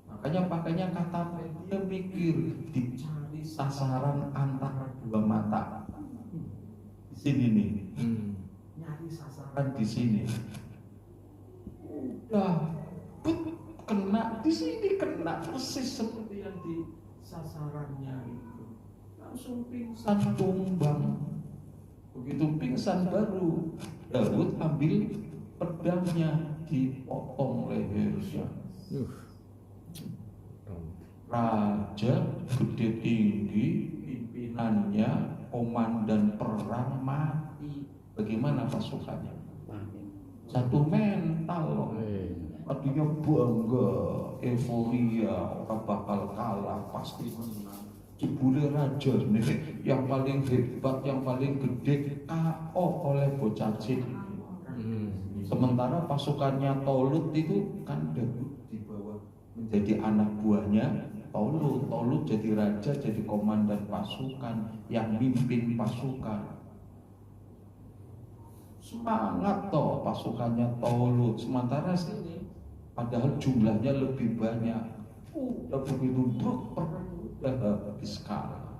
S1: Makanya kata dia mikir dicari sasaran antara dua mata. Di sini nih. Nyari sasaran di sini. Udah kena di sini, kena persis seperti yang di sasarannya itu. Langsung pingsan tumbang. Begitu pingsan baru Daud ambil pedangnya, dipotong lehernya. Raja gede tinggi, pimpinannya, komandan perang mati. Bagaimana pasukannya? Satu mental loh. Artinya bangga, euforia, orang bakal kalah, pasti menang. Jebule raja nih, yang paling hebat, yang paling gede KO oleh bocah cilik. Sementara pasukannya Tolut itu kan Daud dibawa menjadi anak buahnya Tolut jadi raja, jadi komandan pasukan, yang mimpin pasukan. Semangat toh pasukannya Tolut, sementara sini padahal jumlahnya lebih banyak. Udah begitu perang udah habis kalah.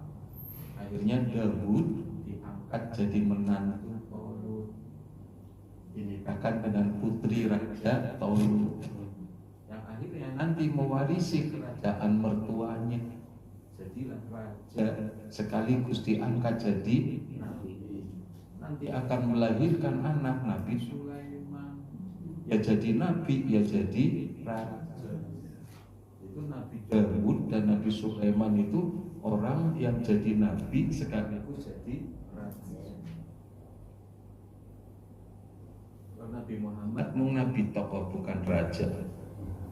S1: Akhirnya Daud diangkat jadi menantu Tolut, dinikahkan dengan putri raja Tolut, yang akhirnya nanti mewarisi kerajaan mertuanya. Jadilah raja sekaligus diangkat jadi nabi. Nanti akan melahirkan anak Nabi Sulaiman. Ya jadi nabi, ya jadi raja. Itu Nabi Daud dan Nabi Sulaiman itu orang yang jadi nabi sekaligus jadi raja. Kalau Nabi Muhammad mau nabi tokoh bukan raja.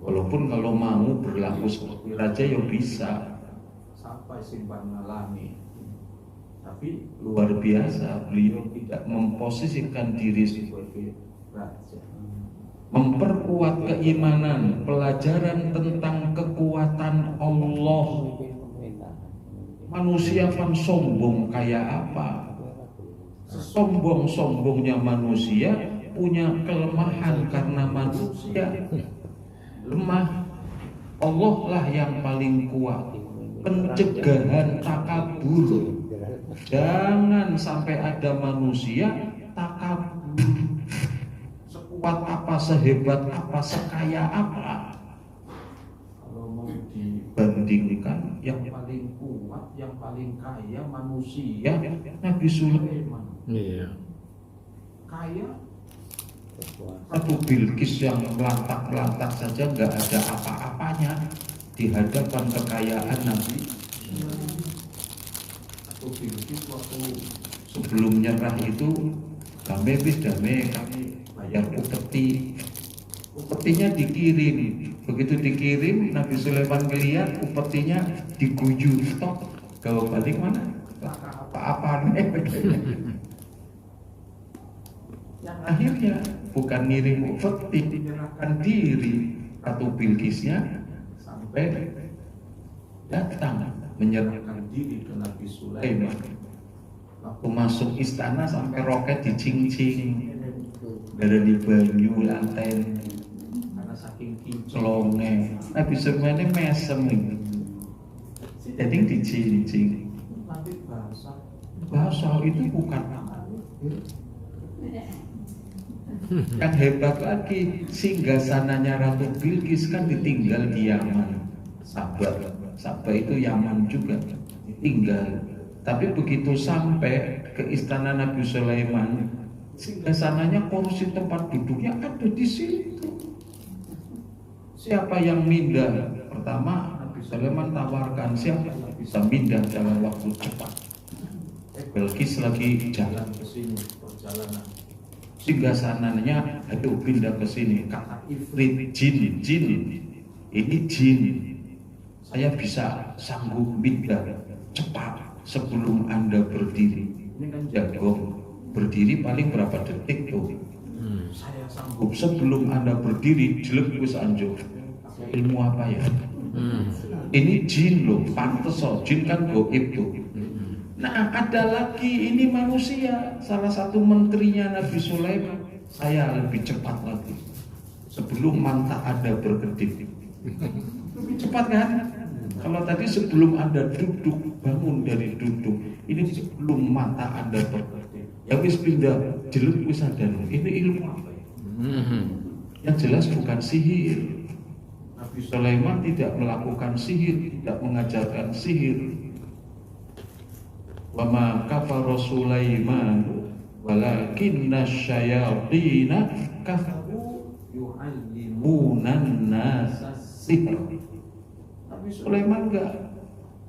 S1: Walaupun kalau mau berlaku seperti raja ya bisa, sampai simpan ngalami. Tapi luar biasa beliau tidak memposisikan diri sebagai raja. Memperkuat keimanan, pelajaran tentang kekuatan Allah. Manusia kan sombong kayak apa? Sombong-sombongnya manusia punya kelemahan karena manusia lemah. Allah lah yang paling kuat. Pencegahan takabur. Jangan sampai ada manusia takabur. Sekuat apa, sehebat apa, sekaya apa, kalau mau dibandingkan yang paling kuat, yang paling kaya manusia Nabi Sulaiman.
S2: Iya.
S1: Kaya satu Bilqis yang melantak-melantak saja nggak ada apa-apanya di hadapan kekayaan Nabi. Satu Bilqis waktu sebelum nyerah itu damai kami bayar upetinya dikirim. Begitu dikirim Nabi Sulaiman ngeliat upetinya diguyur, stok gawa balik mana apa-apaan. Yang akhirnya bukan ngirim upeti, menyerahkan diri. Ratu Bilqisnya sampai datang menyerahkan diri ke Nabi Sulaiman. Waktu masuk istana sampai roket dicing-cing, ada di banyu lantai karena saking kinclonge. Nabi Sulaiman mesem jadi dicing-cing. Tapi bahasa itu bukan Yang hebat lagi, singgasananya Ratu Bilqis kan ditinggal di Yaman. Sabah itu Yaman juga, ditinggal. Tapi begitu sampai ke istana Nabi Sulaiman, singgasananya, kursi tempat duduknya ada di situ. Siapa yang mindah? Pertama, Nabi Sulaiman tawarkan siapa yang bisa mindah dalam waktu cepat. Bilqis lagi jalan ke sini, perjalanan. Singgasananya, ayo pindah ke sini. Kata ifrit, jin. Ini jin. Saya bisa sanggup pindah cepat sebelum Anda berdiri. Ini kan jago. Berdiri paling berapa detik tuh? Saya sanggup sebelum Anda berdiri, jelek wis anjuk. Ilmu apa ya? Ini jin loh, pantes so, jin kan goib tuh. Nah, ada lagi, ini manusia, salah satu menterinya Nabi Sulaiman. Saya lebih cepat lagi sebelum mata Anda berkedip. Lebih cepat kan? Kalau tadi sebelum Anda duduk, bangun dari duduk, ini sebelum mata Anda berkedip. Ya wis pindah, jelek wis ada. Ini ilmu apa ya? Yang jelas bukan sihir. Nabi Sulaiman tidak melakukan sihir, tidak mengajarkan sihir. Wa ma kafara Sulaiman walakinna syayatina kafaru yu'allimunan nasa sihr. Nabi Sulaiman enggak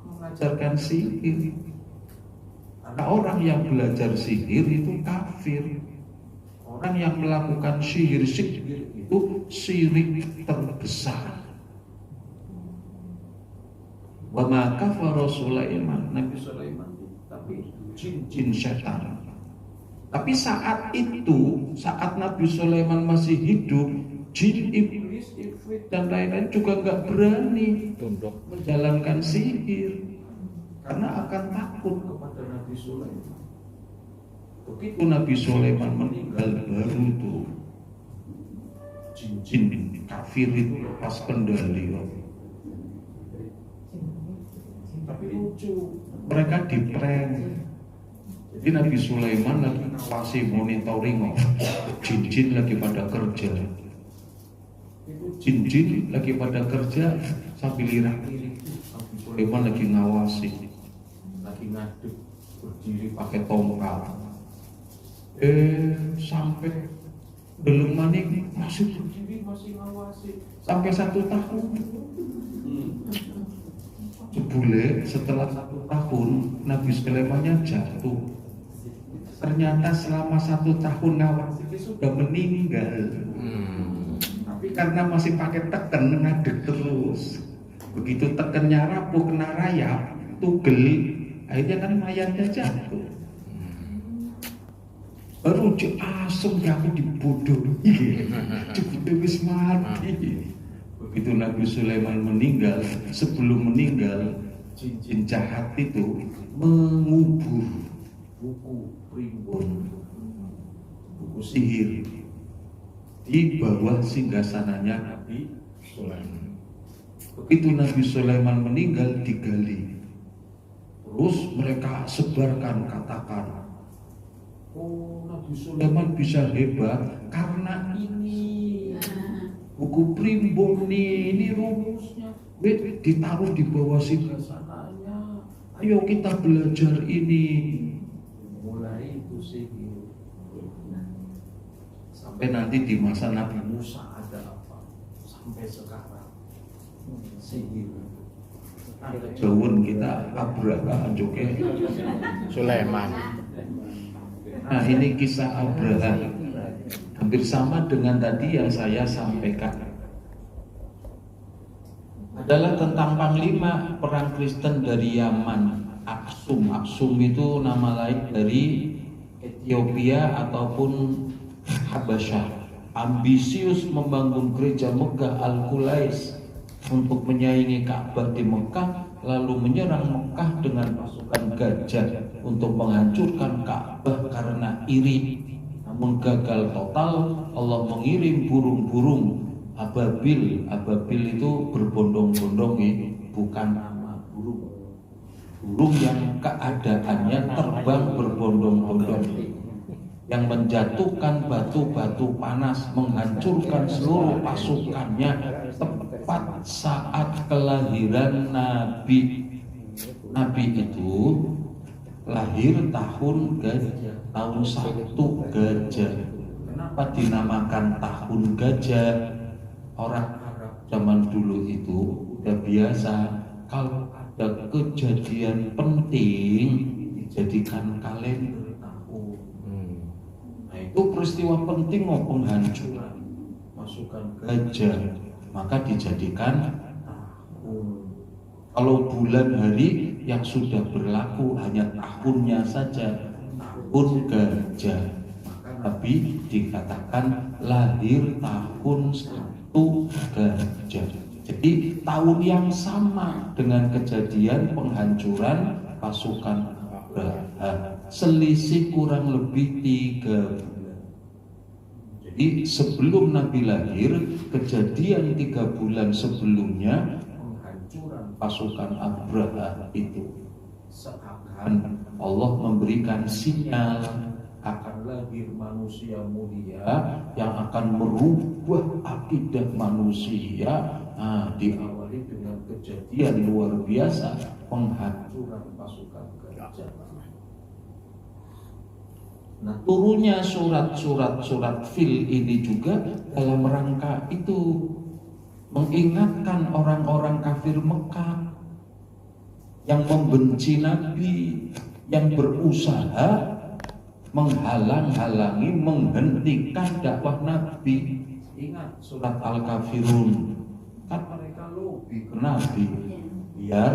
S1: mengajarkan sihir. Karena orang yang belajar sihir itu kafir. Orang yang melakukan sihir itu syirik terbesar. Wa ma kafara Sulaiman, Nabi Sulaiman tapi jin setan. Tapi saat itu, saat Nabi Sulaiman masih hidup, jin, iblis, ifrit dan lain-lain juga nggak berani menjalankan sihir karena akan takut kepada Nabi Sulaiman. Begitu Nabi Sulaiman meninggal, baru tuh jin kafir itu lepas kendali. Tapi lucu, mereka diprank. Jadi Nabi Sulaiman lagi ngawasi monitoring, jin-jin lagi pada kerja. Jin-jin lagi pada kerja sambil lirak-lirik. Nabi Sulaiman lagi ngawasi, lagi ngadep, berdiri pakai tongkat. Sampai belum maning masih berdiri, masih ngawasi sampai 1 tahun. Jebule setelah 1 tahun Nabi Sulaimannya jatuh. Ternyata selama 1 tahun ngawasi sudah meninggal. Tapi karena masih pakai teken ngadeg terus. Begitu tekennya rapuh kena rayap, tugel, akhirnya kan mayatnya jatuh. Baru asem ya aku dibodohi. Jebule wis mati. Begitu Nabi Sulaiman meninggal, sebelum meninggal, jin jahat itu mengubur buku primbon, buku sihir di bawah singgasananya Nabi Sulaiman. Begitu Nabi Sulaiman meninggal, digali. Terus mereka sebarkan, katakan, oh Nabi Sulaiman bisa hebat karena ini. Buku primbon ini rumusnya ditaruh di bawah singgasananya. Ayo kita belajar ini. Mulai itu sihir. Sampai nanti di masa Nabi Musa ada apa? Sampai sekarang sihir. Jauhan kita Abraha Joke
S2: Sulaiman.
S1: Nah ini kisah Abraha. Hampir sama dengan tadi yang saya sampaikan. Adalah tentang panglima perang Kristen dari Yaman, Aksum. Aksum itu nama lain dari Ethiopia ataupun Habasyah. Ambisius membangun gereja Megah Al-Qulais untuk menyaingi Ka'bah di Mekah, lalu menyerang Mekah dengan pasukan gajah untuk menghancurkan Ka'bah karena iri. Namun gagal total. Allah mengirim burung-burung ababil. Ababil itu berbondong-bondong ya, bukan nama burung. Burung yang keadaannya terbang berbondong-bondong. yang menjatuhkan batu-batu panas, menghancurkan seluruh pasukannya tepat saat kelahiran Nabi. Nabi itu lahir tahun gajah, tahun 1 gajah. Kenapa dinamakan tahun gajah? Orang Arab zaman dulu itu udah biasa kalau ada kejadian penting dijadikan kalender tahun. Nah itu peristiwa penting mau penghancuran pasukan gajah, maka dijadikan tahun. Kalau bulan hari yang sudah berlaku hanya tahunnya saja, tahun gajah, maka Nabi dikatakan lahir tahun 1 gajah. Jadi tahun yang sama dengan kejadian penghancuran pasukan Abraha, selisih kurang lebih 3 bulan. Jadi sebelum Nabi lahir, kejadian 3 bulan sebelumnya penghancuran pasukan Abraha itu seakan Allah memberikan sinyal akan lahir manusia mulia yang akan merubah akidah manusia. Nah, diawali dengan kejadian luar biasa penghancuran pasukan gajah. Nah, turunnya surat fil ini juga dalam rangka itu, mengingatkan orang-orang kafir Mekah yang membenci Nabi, yang berusaha menghalang-halangi, menghentikan dakwah Nabi. Ingat surat Al-Kafirun, kan mereka lobby ke Nabi biar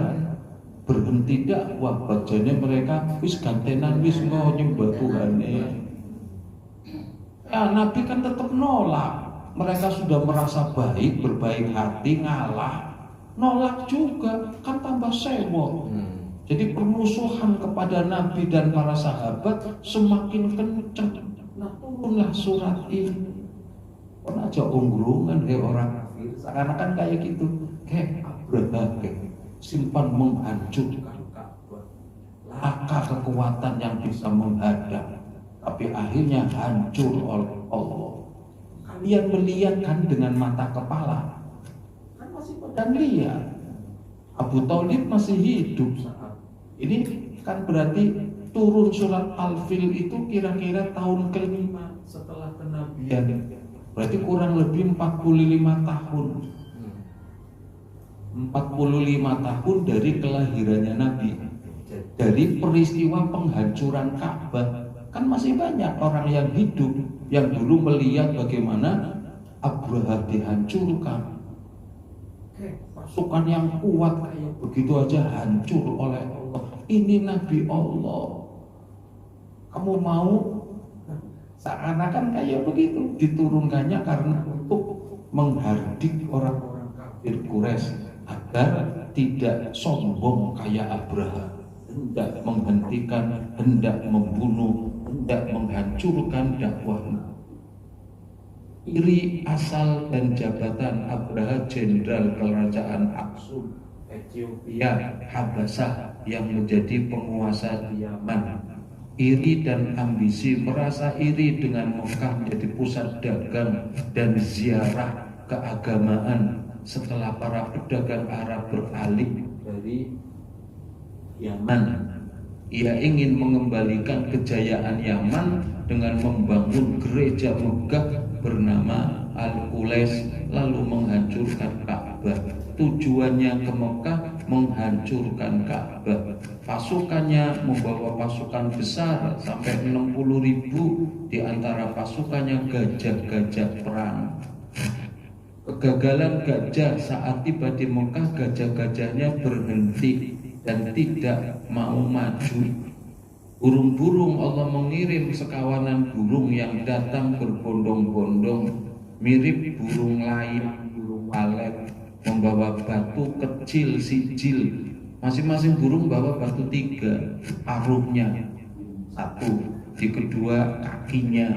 S1: berhenti dakwah. Bajanya mereka wis gantenan, wis mau nyembah Tuhane. Ya Nabi kan tetap nolak. Mereka sudah merasa baik, berbaik hati, ngalah, nolak juga, kan tambah sewot. Jadi permusuhan kepada Nabi dan para sahabat semakin kencang. Nah turunlah surat ini. Kon aja ungrungan orang kafir, seakan-akan kayak gitu, kayak Abraha, simpan menghancurkan Ka'bah, laka kekuatan yang bisa menghadang, tapi akhirnya hancur oleh Allah. Kalian melihat kan dengan mata kepala, kan masih pada lihat. Abu Thalib masih hidup saat ini, kan berarti turun surat Al-Fil itu kira-kira tahun ke-5 setelah kenabian. Berarti kurang lebih 45 tahun. 45 tahun dari kelahirannya Nabi. Dari peristiwa penghancuran Ka'bah, kan masih banyak orang yang hidup yang dulu melihat bagaimana Abraha dihancurkan. Pasukan yang kuat kayak begitu aja hancur oleh Allah. Ini Nabi Allah. Kamu mau? Seakan-akan kayak begitu, diturunkannya karena untuk menghardik orang-orang kafir Quraisy agar tidak sombong kayak Abraha, hendak menghentikan, hendak membunuh, hendak menghancurkan dakwahnya. Iri asal dan jabatan Abraha, jenderal kerajaan Aksum Ethiopia Habasah yang menjadi penguasa di Yaman. Iri dan ambisi, merasa iri dengan Mekah menjadi pusat dagang dan ziarah keagamaan setelah para pedagang Arab beralih dari Yaman. Ia ingin mengembalikan kejayaan Yaman dengan membangun gereja megah bernama Al-Qulais, lalu menghancurkan Ka'bah. Tujuannya ke Mekah menghancurkan Ka'bah. Pasukannya membawa pasukan besar sampai 60.000, di antara pasukannya gajah-gajah perang. Kegagalan gajah saat tiba di Mekah, gajah-gajahnya berhenti dan tidak mau maju. Burung-burung, Allah mengirim sekawanan burung yang datang berbondong-bondong, mirip burung lain, burung walet, membawa batu kecil sijil. Masing-masing burung bawa batu 3, paruhnya 1, di kedua kakinya.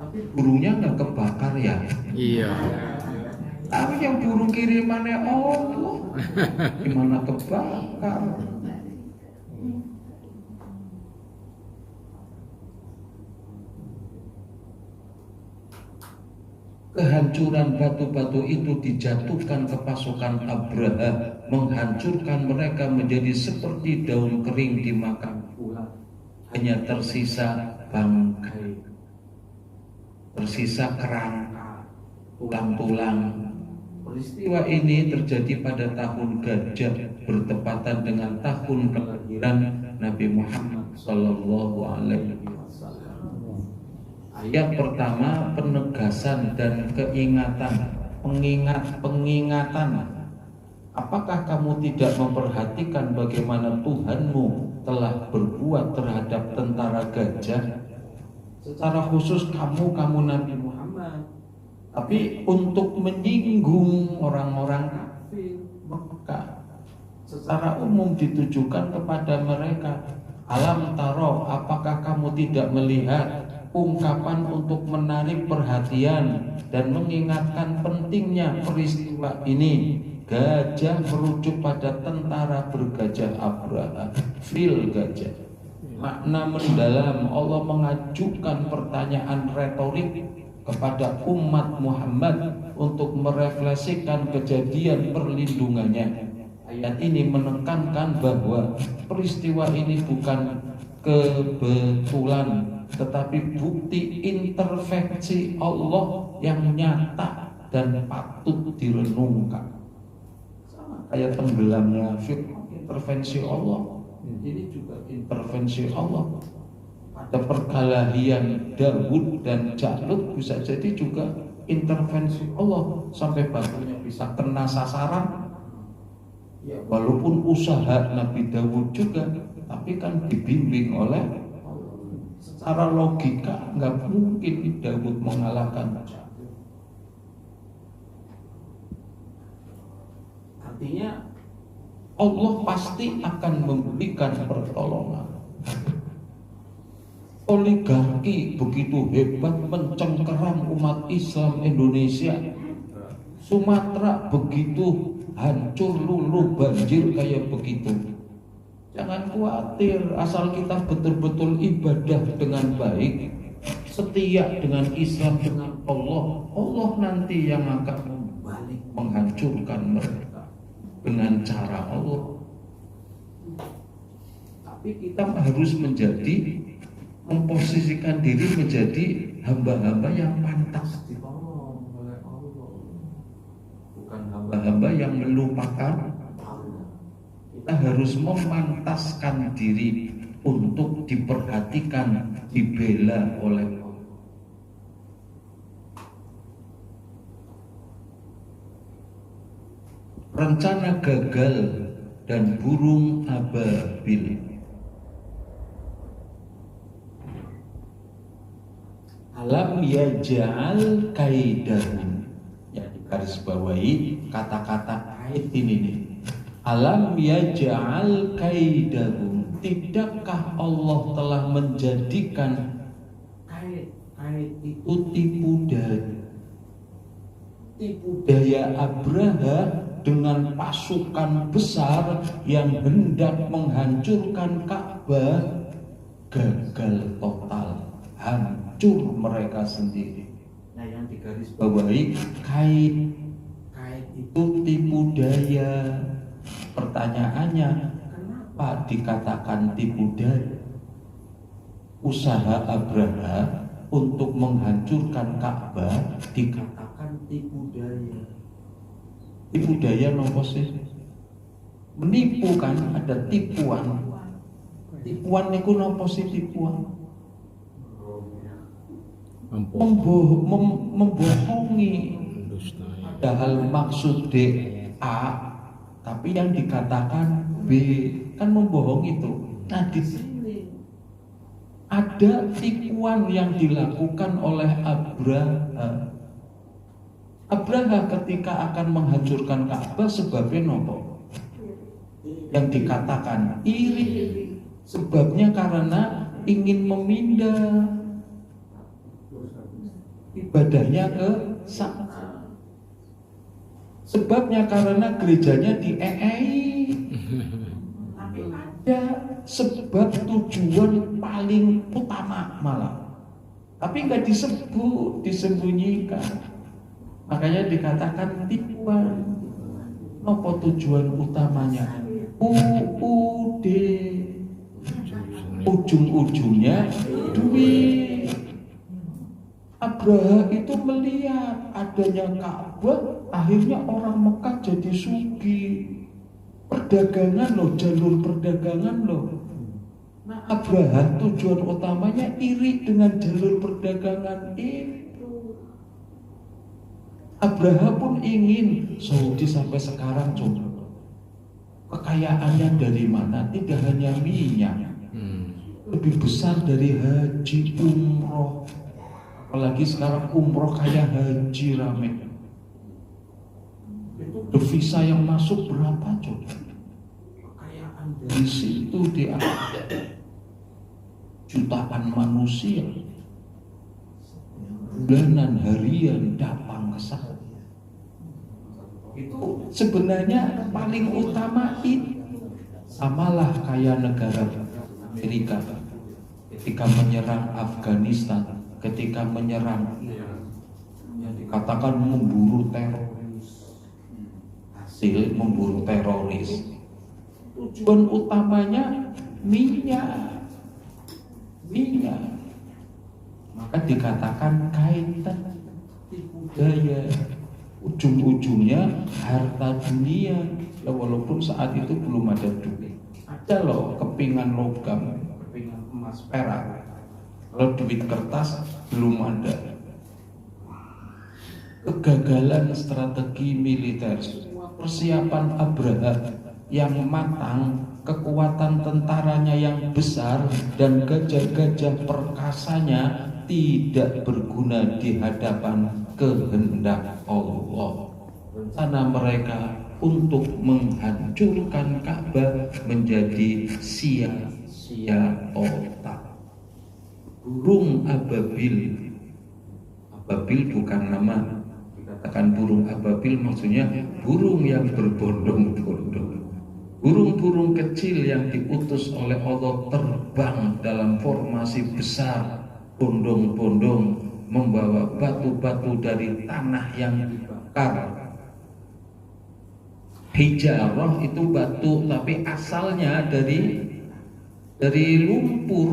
S1: Tapi burungnya nggak kebakar ya?
S2: Iya.
S1: Tapi yang burung kirimannya Allah, gimana kebakar? kehancuran batu-batu itu dijatuhkan ke pasukan Abraha, menghancurkan mereka menjadi seperti daun kering dimakan ulat. Hanya tersisa bangkai, tersisa kerangka, tulang-tulang. Peristiwa ini terjadi pada tahun Gajah, bertepatan dengan tahun kelahiran Nabi Muhammad Sallallahu Alaihi Wasallam. Ayat pertama penegasan dan pengingatan. Apakah kamu tidak memperhatikan bagaimana Tuhanmu telah berbuat terhadap tentara gajah? Secara khusus kamu Nabi Muhammad. Tapi untuk menyinggung orang-orang kafir Mekah, secara umum ditujukan kepada mereka. Alam taro, apakah kamu tidak melihat? Ungkapan untuk menarik perhatian dan mengingatkan pentingnya peristiwa ini. Gajah merujuk pada tentara bergajah Abraha, fil gajah. Makna mendalam, Allah mengajukan pertanyaan retorik kepada umat Muhammad untuk merefleksikan kejadian perlindungannya. Ayat ini menekankan bahwa peristiwa ini bukan kebetulan, tetapi bukti intervensi Allah yang nyata dan patut direnungkan. Sama kayak tenggelamnya Fir'aun, intervensi Allah. Ini juga intervensi Allah. Pada perkelahian Daud dan Jalut bisa jadi juga intervensi Allah sampai batunya bisa kena sasaran. Ya, walaupun usaha Nabi Daud juga, tapi kan dibimbing oleh Allah. Secara logika nggak mungkin Daud mengalahkan Jalut. Artinya Allah pasti akan memberikan pertolongan. Oligarki begitu hebat mencengkeram umat Islam Indonesia. Sumatera begitu hancur luluh banjir kayak begitu. Jangan khawatir, asal kita betul-betul ibadah dengan baik, setia dengan Islam, dengan Allah, Allah nanti yang akan membalik menghancurkan mereka dengan cara Allah. Tapi kita harus memposisikan diri menjadi hamba-hamba yang pantas ditolong oleh Allah, bukan hamba-hamba yang melupakan Allah. Kita harus memantaskan diri untuk diperhatikan, dibela oleh Allah. Rencana gagal dan burung ababil. Alam yaj'al kaidahum, ya garis bawahi kata-kata kait ini nih. Alam yaj'al kaidahum, tidakkah Allah telah menjadikan kait itu tipu daya Abraha dengan pasukan besar yang hendak menghancurkan Ka'bah, gagal total, hancur mereka sendiri. Nah, yang digarisbawahi kait itu tipu daya. Pertanyaannya, kenapa dikatakan tipu daya? Usaha Abraha untuk menghancurkan Ka'bah dikatakan tipu daya. Tipu daya nopo sih? Menipu kan, ada tipuan. Tipuan niku nopo sih tipuan? Membohongi, padahal maksud A tapi yang dikatakan B, kan membohongi itu. Nah, di sini ada tipuan yang dilakukan oleh Abraha ketika akan menghancurkan Ka'bah sebabnya nopo? Yang dikatakan iri, sebabnya karena ingin memindah ibadahnya ke sana. Sebabnya karena gerejanya dieei. Tapi ada sebab tujuan paling utama malah. Tapi nggak disebut, disembunyikan. Makanya dikatakan tipuan. Apa tujuan utamanya? UUD, ujung-ujungnya duit. Abraha itu melihat adanya Ka'bah, akhirnya orang Mekah jadi sugih. Perdagangan loh, jalur perdagangan loh. Nah, Abraha tujuan utamanya iri dengan jalur perdagangan itu. Abraha pun ingin Saudi sampai sekarang coba kekayaannya dari mana? Tidak hanya minyak, lebih besar dari haji umroh. Apalagi sekarang umroh kayak haji rame. Itu devisa yang masuk berapa coba? Kekayaan dari situ dia jutaan manusia. Bulanan harian datang ke sana. Itu sebenarnya paling utama itu. Samalah kayak negara Amerika ketika menyerang Afghanistan, ketika menyerang yang dikatakan memburu teroris, hasil memburu teroris. Tujuan utamanya minyak. Maka dikatakan kaitan tipu daya, ujung-ujungnya harta dunia. Ya walaupun saat itu belum ada duit, ada loh kepingan logam, kepingan emas perak. Kalau duit kertas belum ada. Kegagalan strategi militer, semua persiapan Abraha yang matang, kekuatan tentaranya yang besar dan gajah-gajah perkasanya tidak berguna di hadapan kehendak Allah. Rencana mereka untuk menghancurkan Ka'bah menjadi sia-sia otak. Burung ababil, ababil bukan nama, dikatakan burung ababil maksudnya burung yang berbondong-bondong. Burung-burung kecil yang diutus oleh Allah terbang dalam formasi besar, bondong-bondong, membawa batu-batu dari tanah yang dibakar. Hijarah itu batu, tapi asalnya dari lumpur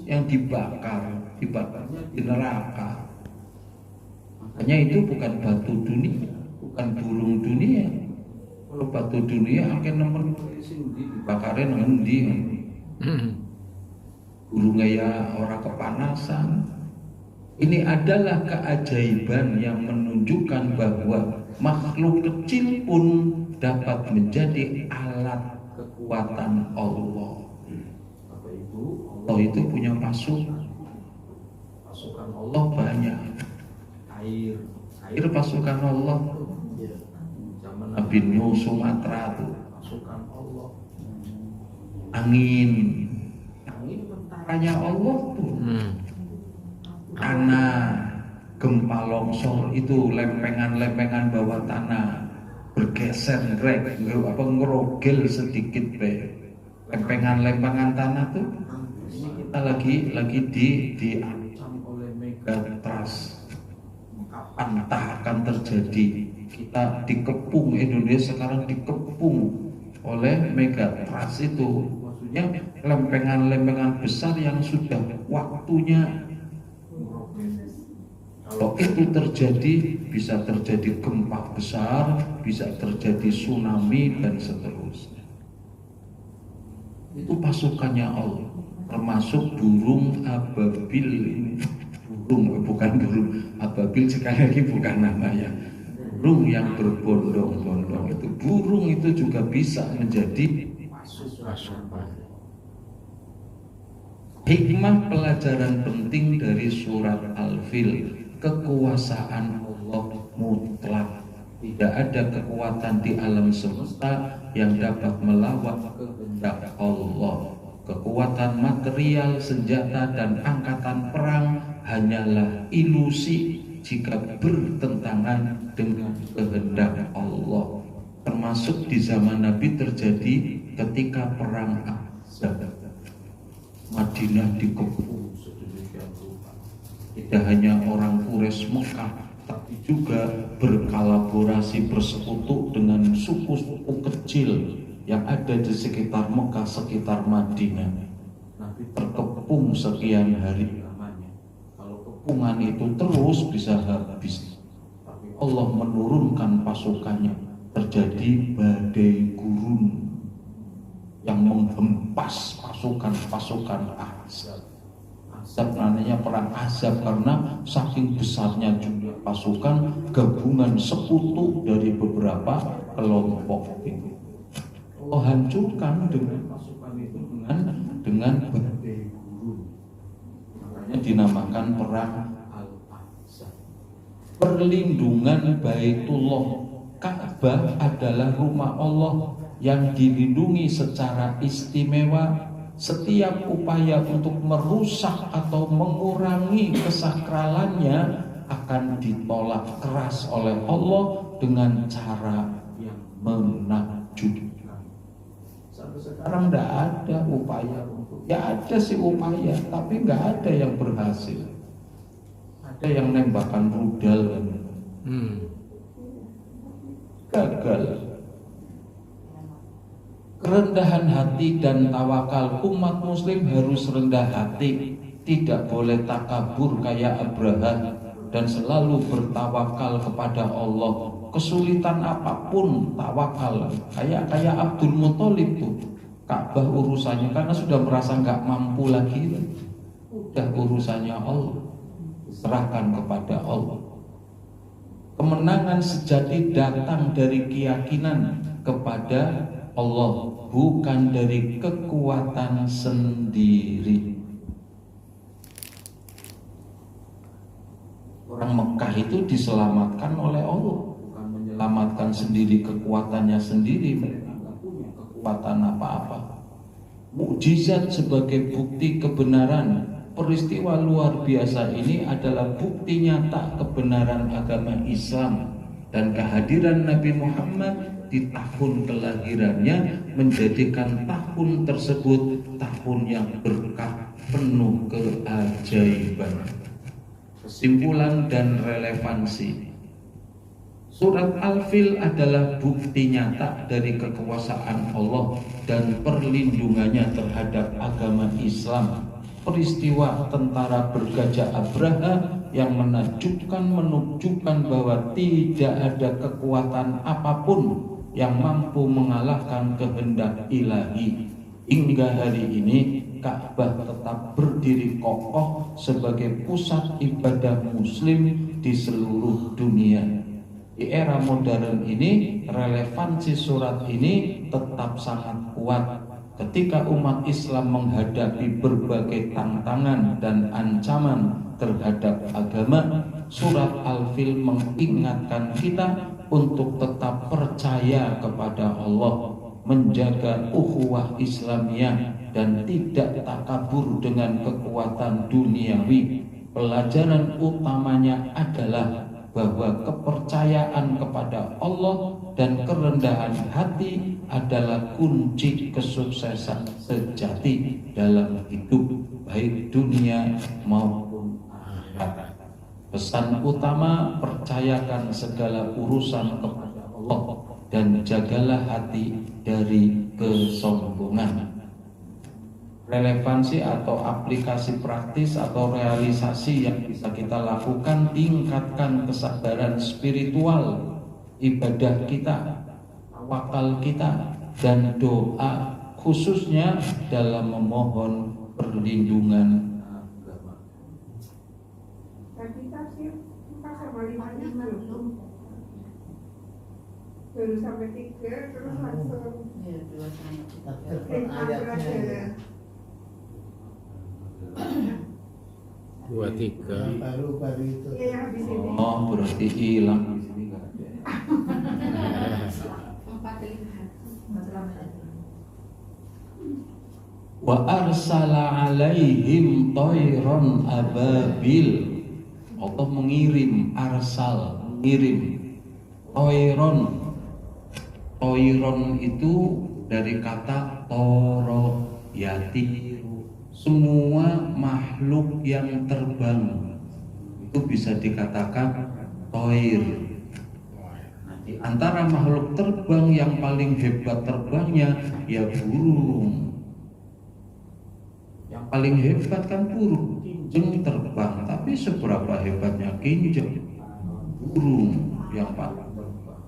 S1: yang dibakarnya di neraka. Makanya itu bukan batu dunia, bukan burung dunia. Kalau batu dunia akan nemen dibakarin ngendi. Burungnya ya orang kepanasan. Ini adalah keajaiban yang menunjukkan bahwa makhluk kecil pun dapat menjadi alat kekuatan Allah. Allah itu punya pasukan Allah banyak. Air pasukan Allah. Zaman Nabi Nuh Sumatera itu pasukan Allah. Angin tentaranya Allah tuh. Tanah, gempa longsor itu lempengan-lempengan bawah tanah bergeser, ngerogel sedikit lempengan-lempengan tanah tuh. Kita lagi diancam oleh megatrust. Kapan akan terjadi? Kita dikepung, Indonesia sekarang dikepung oleh megatrust itu. Maksudnya lempengan-lempengan besar yang sudah waktunya. Kalau itu terjadi, bisa terjadi gempa besar, bisa terjadi tsunami dan seterusnya. Itu pasukannya Allah, termasuk burung ababil. Bukan burung ababil, sekali lagi bukan namanya. Burung yang berbondong-bondong itu, burung itu juga bisa menjadi pasukan. Hikmah pelajaran penting dari surat Al-Fil. Kekuasaan Allah mutlak. Tidak ada kekuatan di alam semesta yang dapat melawan kehendak Allah. Kekuatan material, senjata dan angkatan perang hanyalah ilusi jika bertentangan dengan kehendak Allah. Termasuk di zaman Nabi terjadi ketika perang Ahzab. Madinah dikepung sedemikian rupa. Tidak hanya orang Quraisy Mekah, tapi juga berkolaborasi bersekutu dengan suku-suku kecil yang ada di sekitar Mekah, sekitar Madinah. Nabi terkepung sekian hari lamanya. Kalau kepungan itu terus bisa habis. Tapi Allah menurunkan pasukannya. Terjadi badai gurun yang menghempas pasukan Ahzab. Ahzab namanya perang Ahzab karena saking besarnya jumlah pasukan gabungan sekutu dari beberapa kelompok itu. Allah hancurkan dengan pasukan itu dengan badai gurun. Makanya dinamakan perang Al-Ahzab. Perlindungan Baitullah Ka'bah adalah rumah Allah yang dilindungi secara istimewa. Setiap upaya untuk merusak atau mengurangi kesakralannya akan ditolak keras oleh Allah dengan cara yang menakjubkan. Sampai sekarang tidak ada upaya untuk, ya ada sih upaya, tapi nggak ada yang berhasil. Ada yang nembakan rudal kan. Gagal. Kerendahan hati dan tawakal. Umat muslim harus rendah hati, tidak boleh takabur kayak Abraha, dan selalu bertawakal kepada Allah. Kesulitan apapun tawakal. Kayak Abdul Muthalib tuh, Ka'bah urusannya karena sudah merasa nggak mampu lagi, udah urusannya Allah, serahkan kepada Allah. Kemenangan sejati datang dari keyakinan kepada Allah, bukan dari kekuatan sendiri. Orang Mekah itu diselamatkan oleh Allah, bukan menyelamatkan sendiri kekuatannya sendiri. Mereka tidak punya kekuatan apa-apa. Mukjizat sebagai bukti kebenaran. Peristiwa luar biasa ini adalah bukti nyata kebenaran agama Islam, dan kehadiran Nabi Muhammad di tahun kelahirannya menjadikan tahun tersebut tahun yang berkah, penuh keajaiban. Kesimpulan dan relevansi. Surat Al-Fil adalah bukti nyata dari kekuasaan Allah dan perlindungannya terhadap agama Islam. Peristiwa tentara bergajah Abraha yang menunjukkan bahwa tidak ada kekuatan apapun yang mampu mengalahkan kehendak ilahi. Hingga hari ini Ka'bah tetap berdiri kokoh sebagai pusat ibadah muslim di seluruh dunia. Di era modern ini, relevansi surat ini tetap sangat kuat. Ketika umat Islam menghadapi berbagai tantangan dan ancaman terhadap agama, surat Al-Fil mengingatkan kita untuk tetap percaya kepada Allah, menjaga ukhuwah Islamiyah, dan tidak takabur dengan kekuatan duniawi. Pelajaran utamanya adalah bahwa kepercayaan kepada Allah dan kerendahan hati adalah kunci kesuksesan sejati dalam hidup, baik dunia maupun akhirat. Pesan utama, percayakan segala urusan kepada Allah dan jagalah hati dari kesombongan. Relevansi atau aplikasi praktis atau realisasi yang bisa kita lakukan: tingkatkan kesadaran spiritual, ibadah kita, tawakal kita, dan doa, khususnya dalam memohon perlindungan agama.
S3: Tadi tafsir 4 sama 5-nya belum, baru sampai 3 terus langsung ayatnya.
S2: 23
S4: baru itu.
S3: Iya, yang habis ini.
S1: Oh, berarti hilang di sini nggak ada.
S3: 4
S1: Wa arsala alaihim tayran ababil. Allah mengirim, mengirim tayron. Tayron itu dari kata toro yati. Semua makhluk yang terbang itu bisa dikatakan toir. Nah, di antara makhluk terbang yang paling hebat terbangnya ya burung. Yang paling hebat kan burung, kinjeng terbang. Tapi seberapa hebatnya kinjeng? Burung yang paling terbang.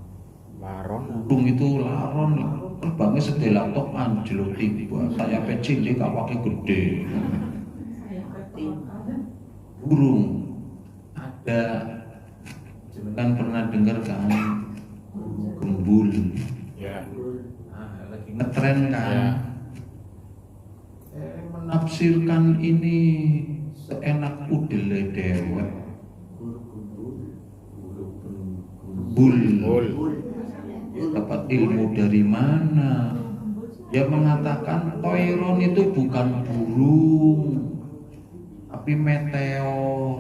S2: Laron.
S1: Burung itu laron, terbangnya sedelak tok anjlok tiba. Saya cilik awake gede. Burung ada, kan pernah dengar kan gembul,
S2: Ya.
S1: nah, lagi ngetren kan.
S2: Ya.
S1: Menafsirkan ini seenak udele dewek. Gembul dapat ilmu dari mana? Dia mengatakan toiron itu bukan burung, tapi meteor.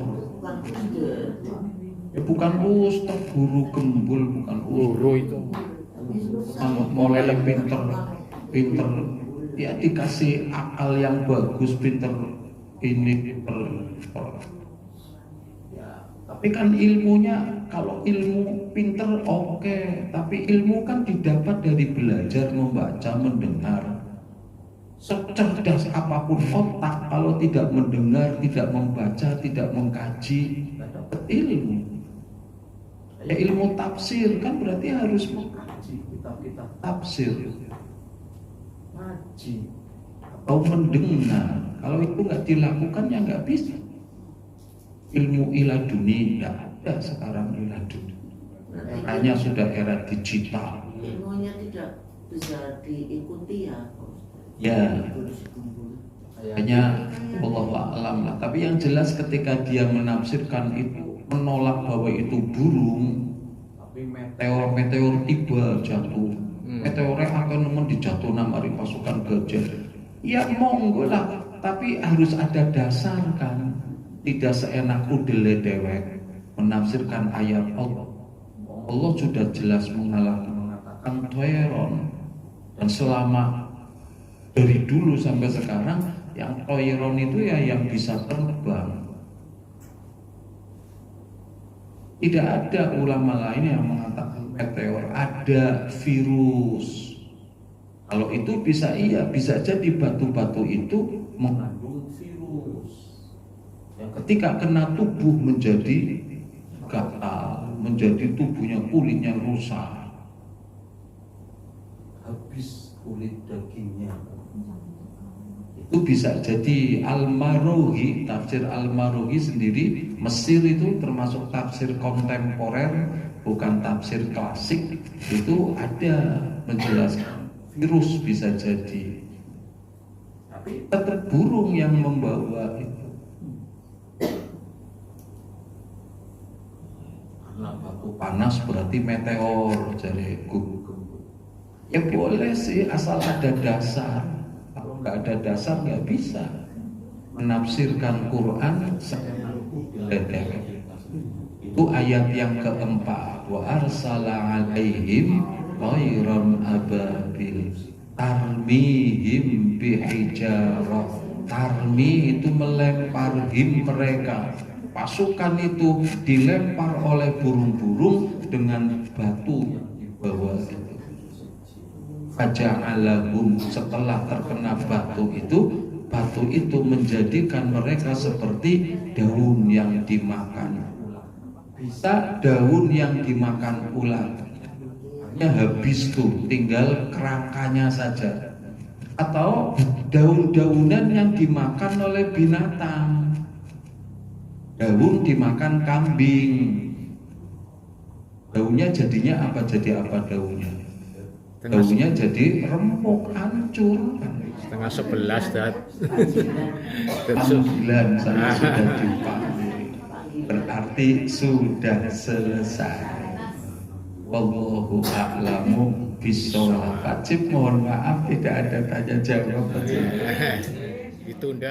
S1: Ya bukan ustaz, guru gembul bukan
S2: Guru itu.
S1: mulai pinter ya dikasih akal yang bagus, pinter ini ya, tapi kan ilmunya, kalau ilmu pinter oke, tapi ilmu kan didapat dari belajar, membaca, mendengar. Secerdas apapun otak, kalau tidak mendengar, tidak membaca, tidak mengkaji, tidak dapat ilmu. Ya ilmu tafsir kan berarti harus mengkaji kitab-kitab tafsir, ngaji atau mendengar. Kalau itu nggak dilakukan ya nggak bisa. Ilmu iladuni nggak ada sekarang iladuni. Eranya sudah era digital.
S7: Ilmunya tidak bisa diikuti ya.
S1: Ya, kayaknya wallahu a'lam lah. Tapi yang jelas ketika dia menafsirkan itu, menolak bahwa itu burung, tapi meteor tiba jatuh. Meteornya akan nemen dijatuh namari pasukan gajah. Ya monggo lah, tapi harus ada dasar kan. Tidak seenak udele dewek menafsirkan ayat Allah. Allah sudah jelas mengatakan toiron, dan selama dari dulu sampai sekarang yang toiron itu ya yang bisa terbang. Tidak ada ulama lain yang mengatakan meteor, ada virus. Kalau itu bisa iya, bisa jadi batu-batu itu mengandung virus. Yang ketika kena tubuh menjadi gatal, menjadi tubuhnya kulitnya rusak, habis kulit dagingnya. Itu bisa jadi. Al-Maruhi, tafsir Al-Maruhi sendiri, Mesir itu termasuk tafsir kontemporer, bukan tafsir klasik. Itu ada menjelaskan virus bisa jadi, tapi tetap burung yang membawa itu. Karena batu panas berarti meteor, jadi ya boleh sih asal ada dasar. Kalau nggak ada dasar nggak bisa menafsirkan Quran itu ayat yang keempat. Wa arsala alaihim tayran ababil tarmihim bihijarah. Tarmi itu melemparhim mereka, pasukan itu dilempar oleh burung-burung dengan batu yang dibawa itu. Faja'alahum, setelah terkena batu itu menjadikan mereka seperti daun yang dimakan. Bisa daun yang dimakan ular, hanya habis tuh, tinggal kerangkanya saja. Atau daun-daunan yang dimakan oleh binatang. Daun dimakan kambing, daunnya jadinya apa? Jadi apa daunnya? Daunnya jadi remuk, hancur.
S2: Setengah 11 dan
S1: 9 saya sudah dipanggil, berarti sudah selesai. Wallahu a'lamu bishawab. Mohon maaf tidak ada tanya jawab.
S2: ditunda.